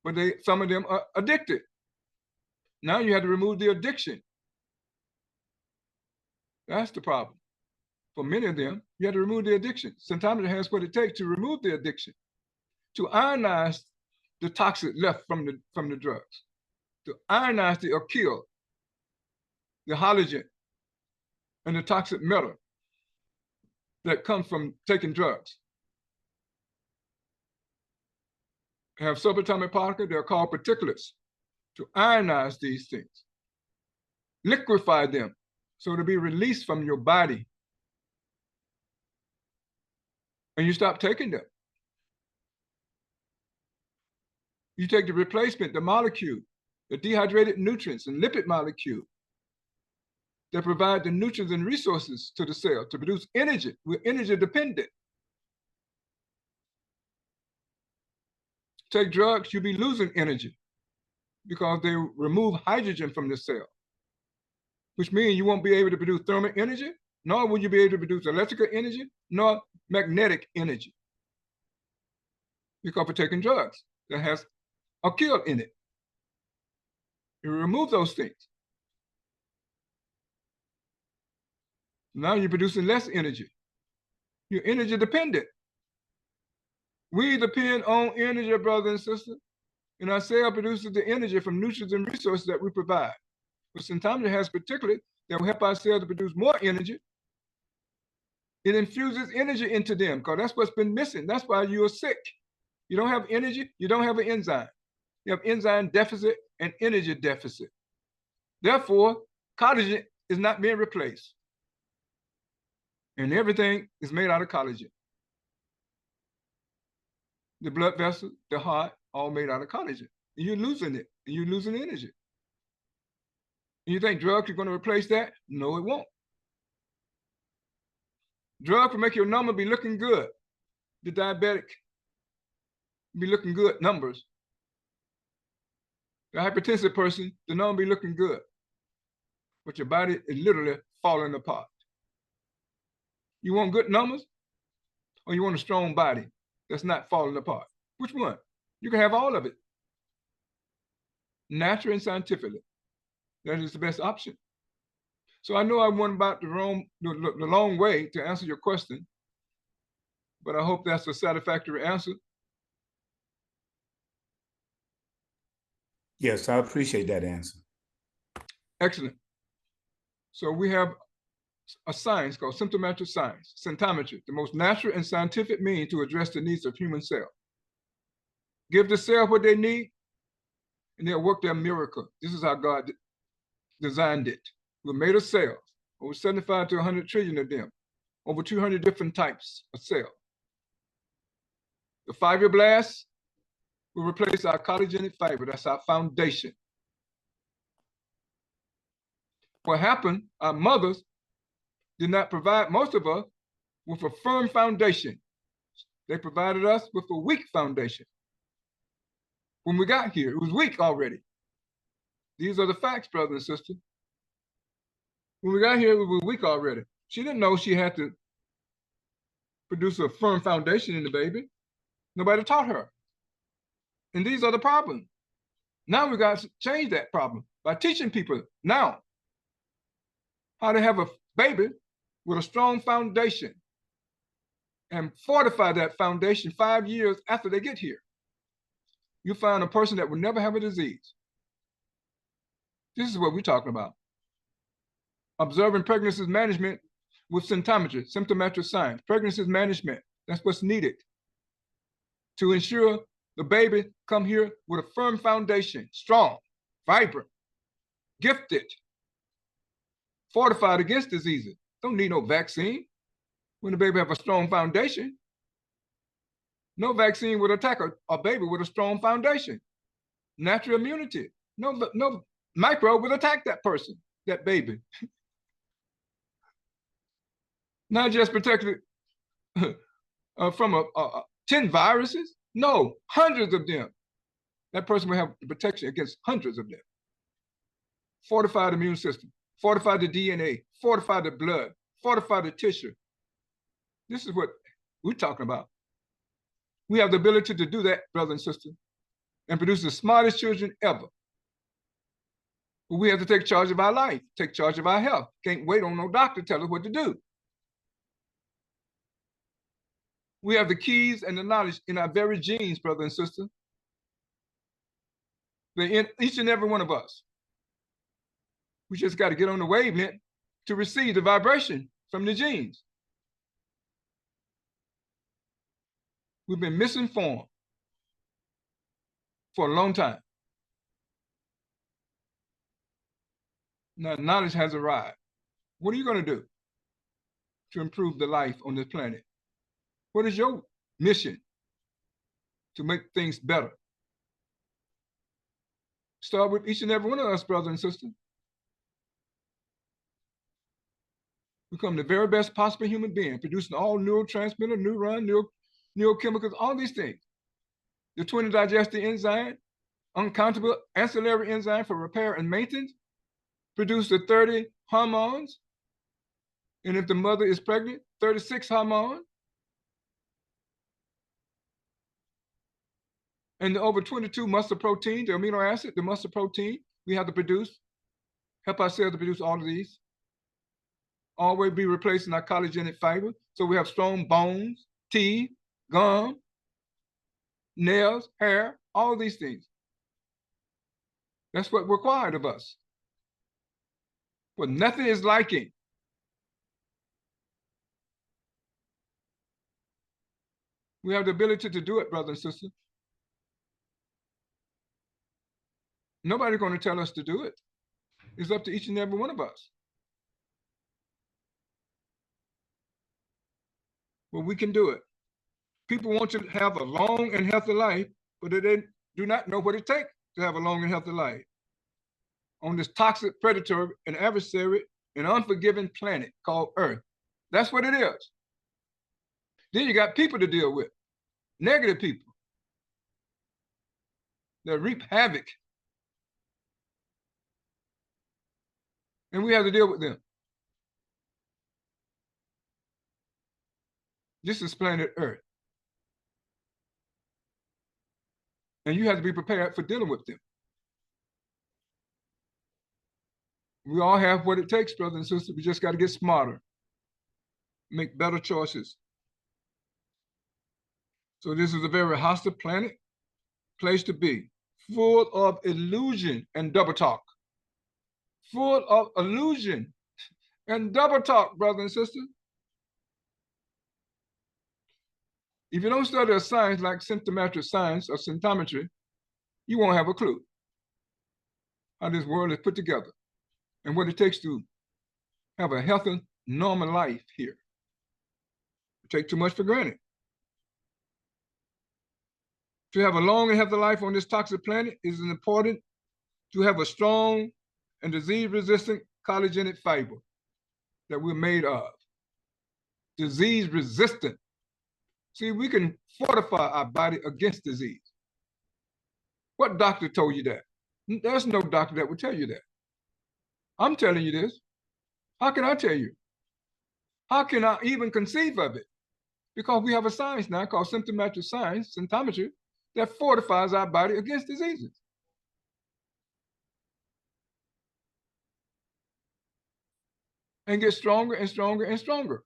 but some of them are addicted. Now you have to remove the addiction. That's the problem. For many of them, you have to remove the addiction. Symptometry has what it takes to remove the addiction, to ionize the toxic left from the drugs, to ionize or kill the halogen and the toxic metal that comes from taking drugs. They have subatomic particles, they're called particulates, to ionize these things, liquefy them so to be released from your body. And you stop taking them. You take the replacement, the molecule, the dehydrated nutrients and lipid molecule that provide the nutrients and resources to the cell to produce energy. We're energy dependent. Take drugs, you'll be losing energy because they remove hydrogen from the cell, which means you won't be able to produce thermal energy, nor will you be able to produce electrical energy, nor magnetic energy. Because for taking drugs that has a kill in it. You remove those things. Now you're producing less energy. You're energy dependent. We depend on energy, brothers and sisters. And our cell produces the energy from nutrients and resources that we provide. But symptometry has particularly that will help our cells to produce more energy. It infuses energy into them because that's what's been missing. That's why you're sick. You don't have energy, you don't have an enzyme. You have enzyme deficit and energy deficit. Therefore, collagen is not being replaced. And everything is made out of collagen. The blood vessels, the heart, all made out of collagen. And you're losing it, and you're losing energy. And you think drugs are going to replace that? No, it won't. Drugs will make your number be looking good. The diabetic be looking good numbers. The hypertensive person, the number be looking good. But your body is literally falling apart. You want good numbers or you want a strong body that's not falling apart? Which one? You can have all of it. Naturally and scientifically. That is the best option. So I know I went about the long way to answer your question. but I hope that's a satisfactory answer. Yes, I appreciate that answer. Excellent. So we have a science called symptomatic science, symptometry, the most natural and scientific means to address the needs of human cell. Give the cell what they need, and they'll work their miracle. This is how God designed it. We're made of cells, over 75 to 100 trillion of them, over 200 different types of cell. The fibroblasts will replace our collagen fiber. That's our foundation. What happened, our mothers did not provide most of us with a firm foundation. They provided us with a weak foundation. When we got here, it was weak already. These are the facts, brothers and sisters. When we got here, we were weak already. She didn't know she had to produce a firm foundation in the baby. Nobody taught her. And these are the problems. Now we got to change that problem by teaching people now how to have a baby with a strong foundation and fortify that foundation 5 years after they get here. You find a person that will never have a disease. This is what we're talking about. Observing pregnancy management with symptometry, symptomatic science. Pregnancy management, that's what's needed to ensure the baby come here with a firm foundation, strong, vibrant, gifted, fortified against diseases. Don't need no vaccine when the baby have a strong foundation. No vaccine would attack a baby with a strong foundation. Natural immunity. No microbe would attack that person, that baby. Not just protected from 10 viruses. No, hundreds of them. That person will have protection against hundreds of them. Fortify the immune system, fortify the DNA, fortify the blood, fortify the tissue. This is what we're talking about. We have the ability to do that, brothers and sisters, and produce the smartest children ever. But we have to take charge of our life, take charge of our health. Can't wait on no doctor to tell us what to do. We have the keys and the knowledge in our very genes, brothers and sisters. They're in each and every one of us. We just got to get on the wavelength to receive the vibration from the genes. We've been misinformed for a long time. Now knowledge has arrived. What are you going to do to improve the life on this planet? What is your mission to make things better? Start with each and every one of us, brothers and sisters. Become the very best possible human being, producing all neurotransmitter, neuron, neurochemicals, all these things. The 20 digestive enzyme, uncountable ancillary enzyme for repair and maintenance, produce the 30 hormones. And if the mother is pregnant, 36 hormones. And the over 22 muscle protein, the amino acid, the muscle protein, we have to produce, help our cells to produce all of these. Always be replacing our collagen fiber. So we have strong bones, teeth, gum, nails, hair, all these things. That's what's required of us. But nothing is liking. We have the ability to do it, brothers and sisters. Nobody's going to tell us to do it. It's up to each and every one of us. Well, we can do it. People want to have a long and healthy life, but they do not know what it takes to have a long and healthy life on this toxic, predatory, and adversary and unforgiving planet called Earth. That's what it is. Then you got people to deal with, negative people that reap havoc. And we have to deal with them. This is planet Earth. And you have to be prepared for dealing with them. We all have what it takes, brothers and sisters. We just got to get smarter, make better choices. So this is a very hostile place to be, full of illusion and double talk. Full of illusion and double talk, brothers and sisters. If you don't study a science like symptomatic science or symptometry, you won't have a clue how this world is put together and what it takes to have a healthy, normal life here. We take too much for granted. To have a long and healthy life on this toxic planet, it is important to have a strong and disease-resistant collagenic fiber that we're made of. Disease-resistant. See, we can fortify our body against disease. What doctor told you that? There's no doctor that would tell you that. I'm telling you this. How can I tell you? How can I even conceive of it? Because we have a science now called symptomatic science, symptometry, that fortifies our body against diseases. And get stronger and stronger and stronger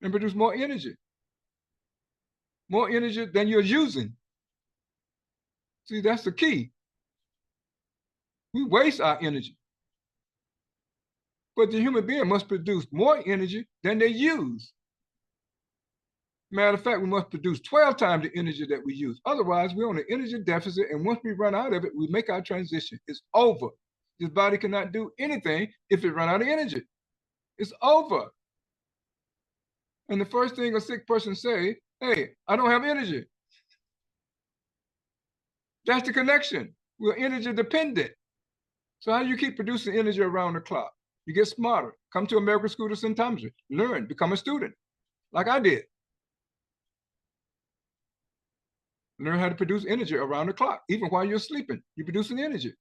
and produce more energy. More energy than you're using. See, that's the key. We waste our energy. But the human being must produce more energy than they use. Matter of fact, we must produce 12 times the energy that we use. Otherwise, we're on an energy deficit, and once we run out of it, we make our transition. It's over. This body cannot do anything if it runs out of energy. It's over. And the first thing a sick person say, hey, I don't have energy. That's the connection. We're energy dependent. So how do you keep producing energy around the clock? You get smarter. Come to American School of Symptometry. Learn, become a student, like I did. Learn how to produce energy around the clock. Even while you're sleeping, you're producing energy.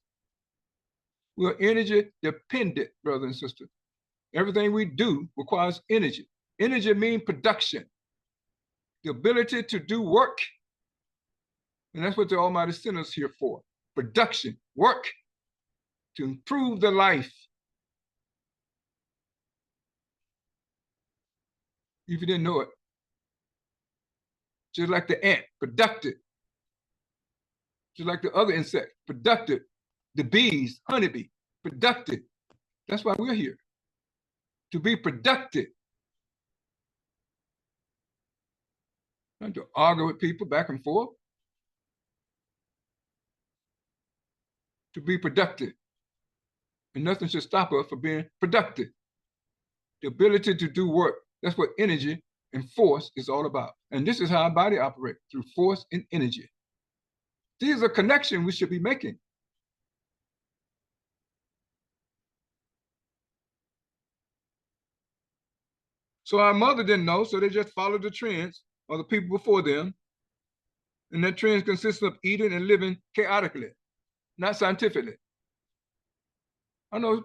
We're energy dependent, brothers and sisters. Everything we do requires energy. Energy means production, the ability to do work. And that's what the Almighty sent us here for. Production, work, to improve the life. If you didn't know it, just like the ant, productive. Just like the other insect, productive. The bees, honeybee, productive. That's why we're here, to be productive. Not to argue with people back and forth. To be productive. And nothing should stop us from being productive. The ability to do work. That's what energy and force is all about. And this is how our body operates, through force and energy. These are connections we should be making. So our mother didn't know, so they just followed the trends of the people before them. And that trends consist of eating and living chaotically, not scientifically. I know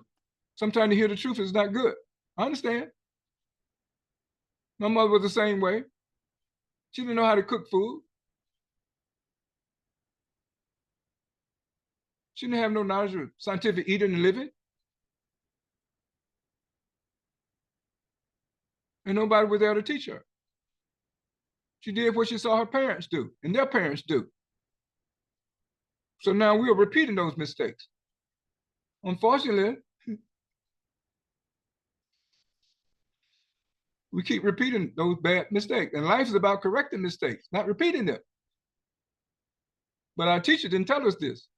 sometimes to hear the truth is not good. I understand. My mother was the same way. She didn't know how to cook food. She didn't have no knowledge of scientific eating and living. And nobody was there to teach her. She did what she saw her parents do and their parents do. So now we are repeating those mistakes. Unfortunately, we keep repeating those bad mistakes. And life is about correcting mistakes, not repeating them. But our teacher didn't tell us this.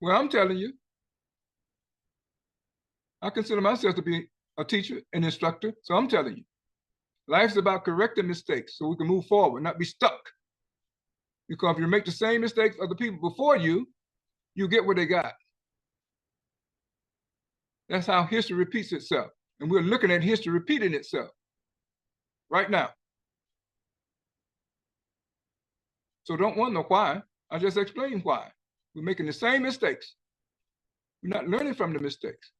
Well, I'm telling you, I consider myself to be a teacher, an instructor, so I'm telling you. Life's about correcting mistakes so we can move forward, not be stuck. Because if you make the same mistakes of the people before you, you get what they got. That's how history repeats itself. And we're looking at history repeating itself right now. So don't wonder why. I just explained why. We're making the same mistakes. We're not learning from the mistakes.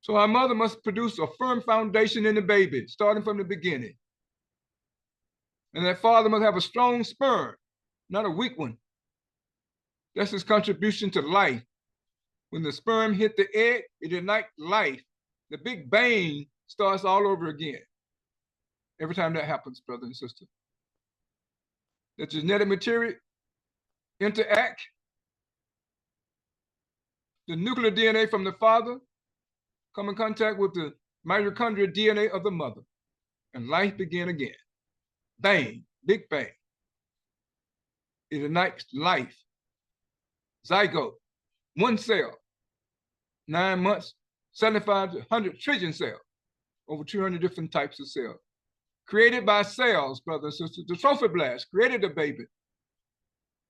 So our mother must produce a firm foundation in the baby, starting from the beginning. And that father must have a strong sperm, not a weak one. That's his contribution to life. When the sperm hit the egg, it ignites life. The Big Bang starts all over again. Every time that happens, brother and sister. The genetic material interact, the nuclear DNA from the father come in contact with the mitochondrial DNA of the mother, and life begin again. Bang, big bang. It ignites life. Zygote, one cell, 9 months, 75 to 100 trillion cells, over 200 different types of cells. Created by cells, brothers and sisters. The trophoblast created the baby.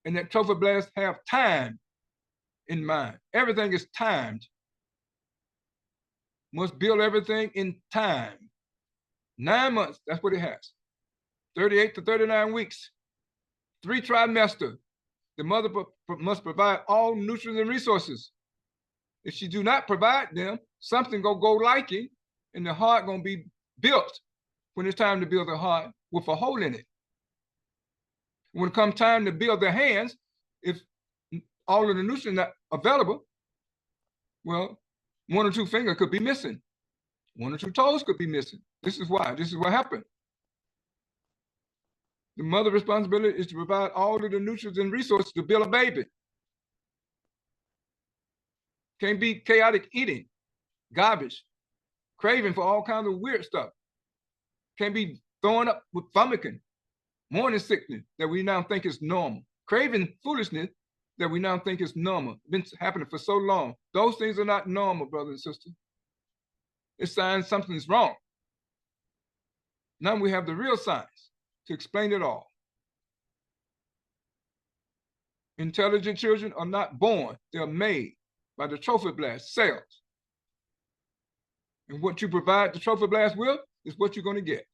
And that trophoblast have time in mind. Everything is timed. Must build everything in time. 9 months, that's what it has. 38 to 39 weeks. 3 trimesters. The mother must provide all nutrients and resources. If she do not provide them, something gonna go lacking, and the heart gonna be built when it's time to build the heart with a hole in it. When it comes time to build the hands, if all of the nutrients not available, well, 1 or 2 fingers could be missing. 1 or 2 toes could be missing. This is why. This is what happened. The mother's responsibility is to provide all of the nutrients and resources to build a baby. Can't be chaotic eating, garbage, craving for all kinds of weird stuff. Can't be throwing up with vomiting, morning sickness that we now think is normal, craving foolishness that we now think is normal. Been happening for so long. Those things are not normal, brothers and sisters. It's signs something's wrong. Now we have the real science to explain it all. Intelligent children are not born, they're made by the trophoblast cells. And what you provide the trophoblast with is what you're going to get.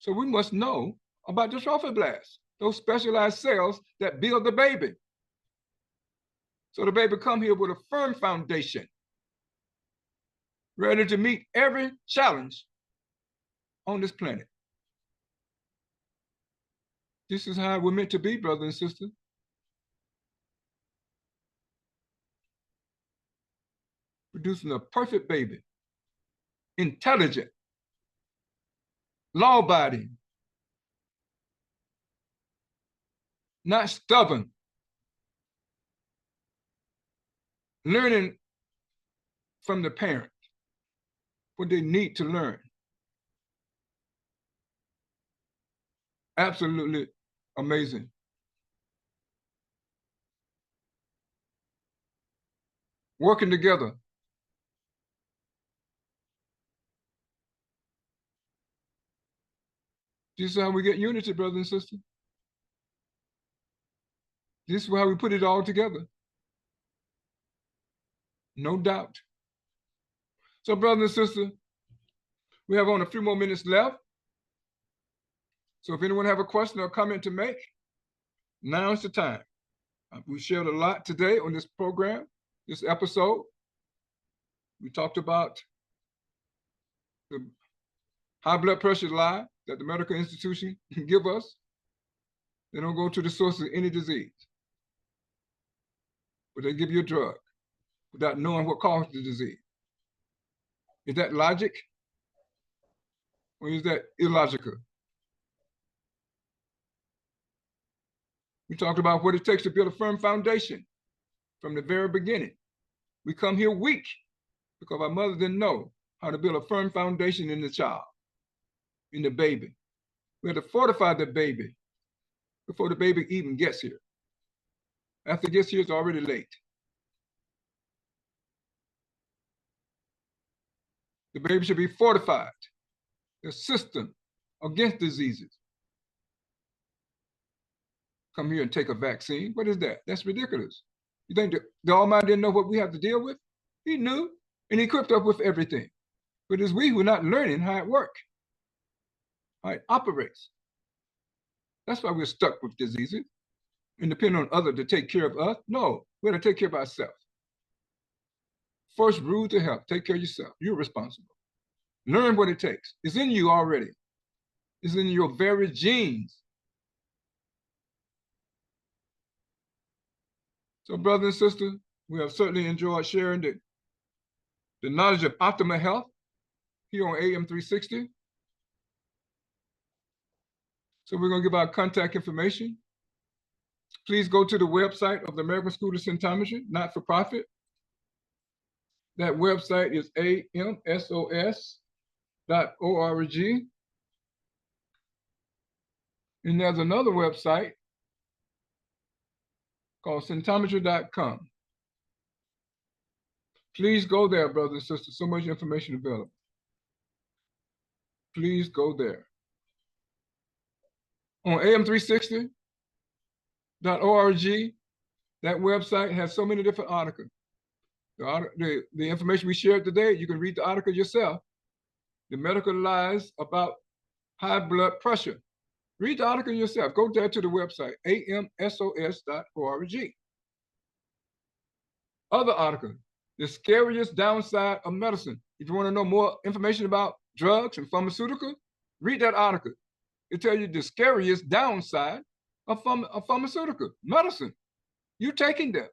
So we must know about the trophoblast, those specialized cells that build the baby. So the baby come here with a firm foundation, ready to meet every challenge on this planet. This is how we're meant to be, brothers and sisters. Producing a perfect baby, intelligent, law-abiding, not stubborn, learning from the parent what they need to learn. Absolutely amazing. Working together. This is how we get unity, brothers and sisters. This is how we put it all together. No doubt. So, brothers and sisters, we have only a few more minutes left. So if anyone have a question or comment to make, now's the time. We shared a lot today on this program, this episode. We talked about the high blood pressure lie that the medical institution can give us. They don't go to the source of any disease, but they give you a drug without knowing what caused the disease. Is that logic or is that illogical? We talked about what it takes to build a firm foundation from the very beginning. We come here weak because our mother didn't know how to build a firm foundation in the child, in the baby. We had to fortify the baby before the baby even gets here. After it gets here, it's already late. The baby should be fortified, the system against diseases. Come here and take a vaccine. What is that? That's ridiculous. You think the Almighty didn't know what we have to deal with? He knew, and he equipped us with everything. But it's we who are not learning how it works, how it operates. That's why we're stuck with diseases and depend on others to take care of us. No, we have to take care of ourselves. First rule to health, take care of yourself. You're responsible. Learn what it takes. It's in you already. It's in your very genes. So brothers and sisters, we have certainly enjoyed sharing the the knowledge of optimal health here on AM 360. So we're going to give our contact information. Please go to the website of the American School of Symptometry, not for profit. That website is amsos.org. And there's another website called symptometry.com. Please go there, brothers and sisters. So much information available. Please go there. On am360.org, that website has so many different articles. The information we shared today, you can read the article yourself. The medical lies about high blood pressure. Read the article yourself. Go there to the website, amsos.org. Other article, the scariest downside of medicine. If you want to know more information about drugs and pharmaceuticals, read that article. It tells you the scariest downside of pharmaceutical medicine. You taking them.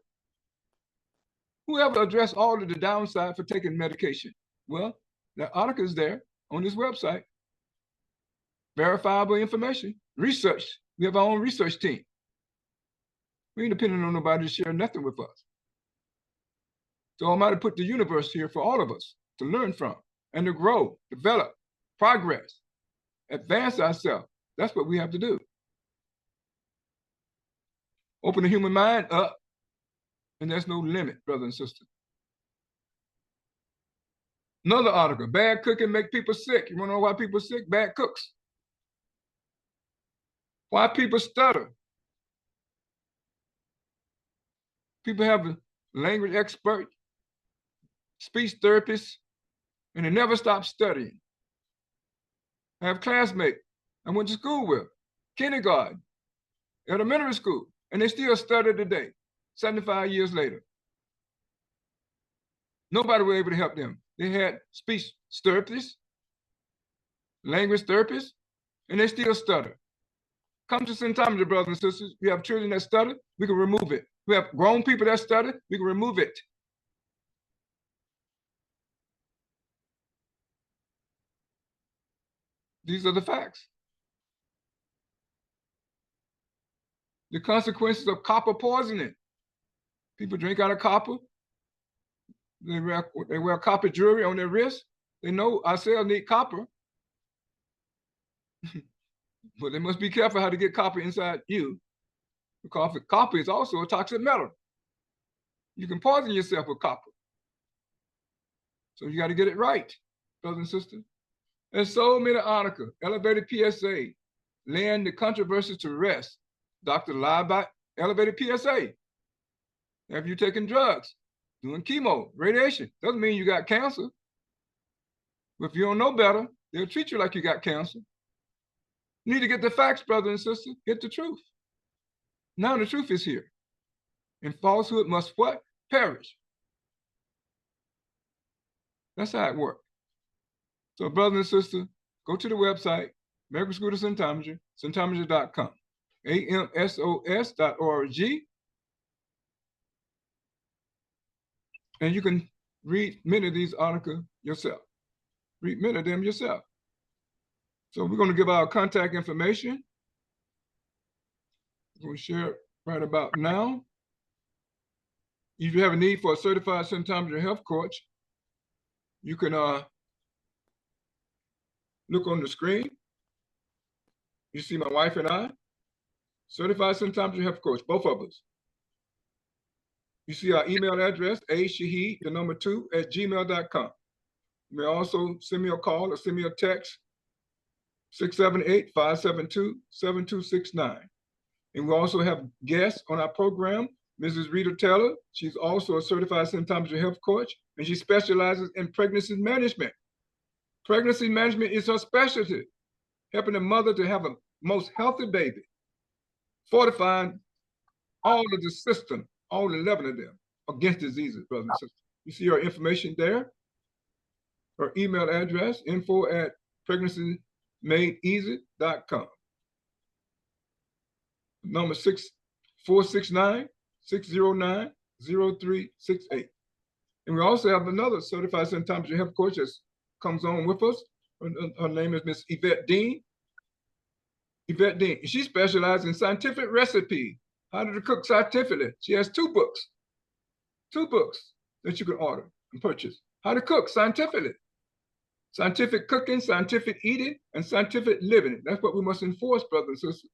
Whoever addressed all of the downside for taking medication? Well, that article is there on this website. Verifiable information, research. We have our own research team. We ain't depending on nobody to share nothing with us. So Almighty put the universe here for all of us to learn from and to grow, develop, progress, advance ourselves. That's what we have to do. Open the human mind up, and there's no limit, brother and sister. Another article, bad cooking make people sick. You wanna know why people are sick? Bad cooks. Why people stutter? People have a language expert, speech therapist, and they never stop studying. I have classmates I went to school with, kindergarten, elementary school, and they still study today, 75 years later. Nobody was able to help them. They had speech therapists, language therapists, and they still stutter. Come to symptometry, brothers and sisters. We have children that stutter, we can remove it. We have grown people that stutter, we can remove it. These are the facts. The consequences of copper poisoning. People drink out of copper. They wear copper jewelry on their wrist. They know our cells need copper. But they must be careful how to get copper inside you, because copper is also a toxic metal. You can poison yourself with copper. So you got to get it right, brothers and sisters. There's so many articles. Elevated PSA, laying the controversy to rest. Doctor lied about elevated PSA. Have you taken drugs, doing chemo, radiation? Doesn't mean you got cancer. But if you don't know better, they'll treat you like you got cancer. You need to get the facts, brothers and sisters. Get the truth. Now the truth is here. And falsehood must what? Perish. That's how it works. So brothers and sisters, go to the website, American School of Symptometry, symptometry.com, amsos.org, and you can read many of these articles yourself. Read many of them yourself. So we're going to give our contact information. We're going to share it right about now. If you have a need for a certified symptometry health coach, you can look on the screen. You see my wife and I, certified symptometry health coach, both of us. You see our email address, ashaheed2@gmail.com. You may also send me a call or send me a text, 678-572-7269. And we also have guests on our program, Mrs. Rita Taylor. She's also a certified symptometry health coach, and she specializes in pregnancy management. Pregnancy management is her specialty, helping the mother to have a most healthy baby, fortifying all of the system, all 11 of them, against diseases, brothers and sisters. You see her information there. Her email address, info@pregnancymadeeasy.com. Number 469-609-0368. And we also have another certified symptometry health coach that comes on with us. Her name is Miss Yvette Dean. Yvette Dean. She specializes in scientific recipe, how to cook scientifically. She has two books that you can order and purchase. How to cook scientifically. Scientific cooking, scientific eating, and scientific living. That's what we must enforce, brothers and sisters.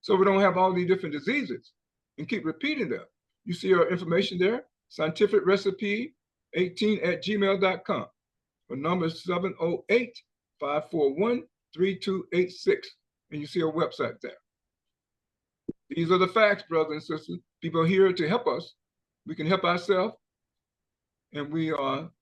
So we don't have all these different diseases and keep repeating them. You see our information there, scientific recipe 18@gmail.com. The number is 708-541-3286. And you see our website there. These are the facts, brothers and sisters. People are here to help us. We can help ourselves. And we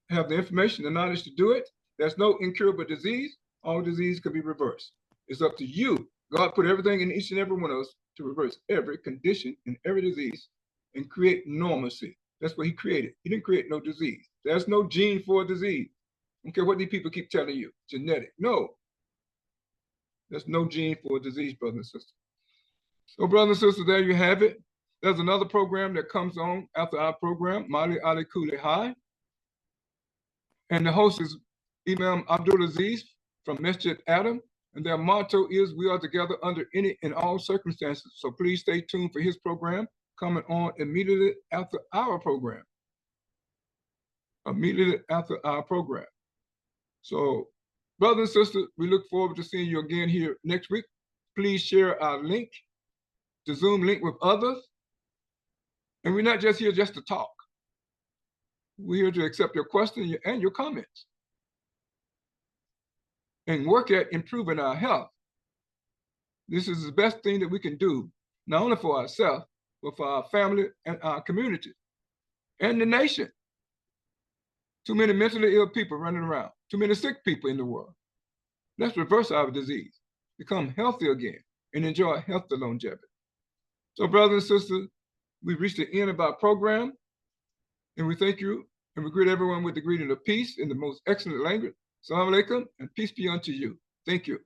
have the information, the knowledge to do it. There's no incurable disease. All disease can be reversed. It's up to you. God put everything in each and every one of us to reverse every condition and every disease and create normalcy. That's what he created. He didn't create no disease. There's no gene for a disease. I don't care what these people keep telling you. Genetic. No. There's no gene for a disease, brothers and sisters. So, brothers and sisters, there you have it. There's another program that comes on after our program, Mali Ali Kule High. And the host is Imam Abdul Aziz from Masjid Adam. And their motto is, we are together under any and all circumstances. So please stay tuned for his program coming on immediately after our program. Immediately after our program. So, brothers and sisters, we look forward to seeing you again here next week. Please share our link, the Zoom link with others. And we're not just here just to talk. We're here to accept your questions and your comments and work at improving our health. This is the best thing that we can do, not only for ourselves, but for our family and our community and the nation. Too many mentally ill people running around, too many sick people in the world. Let's reverse our disease, become healthy again, and enjoy healthy longevity. So, brothers and sisters, we've reached the end of our program, and we thank you and we greet everyone with the greeting of peace in the most excellent language. Assalamu alaikum, and peace be unto you. Thank you.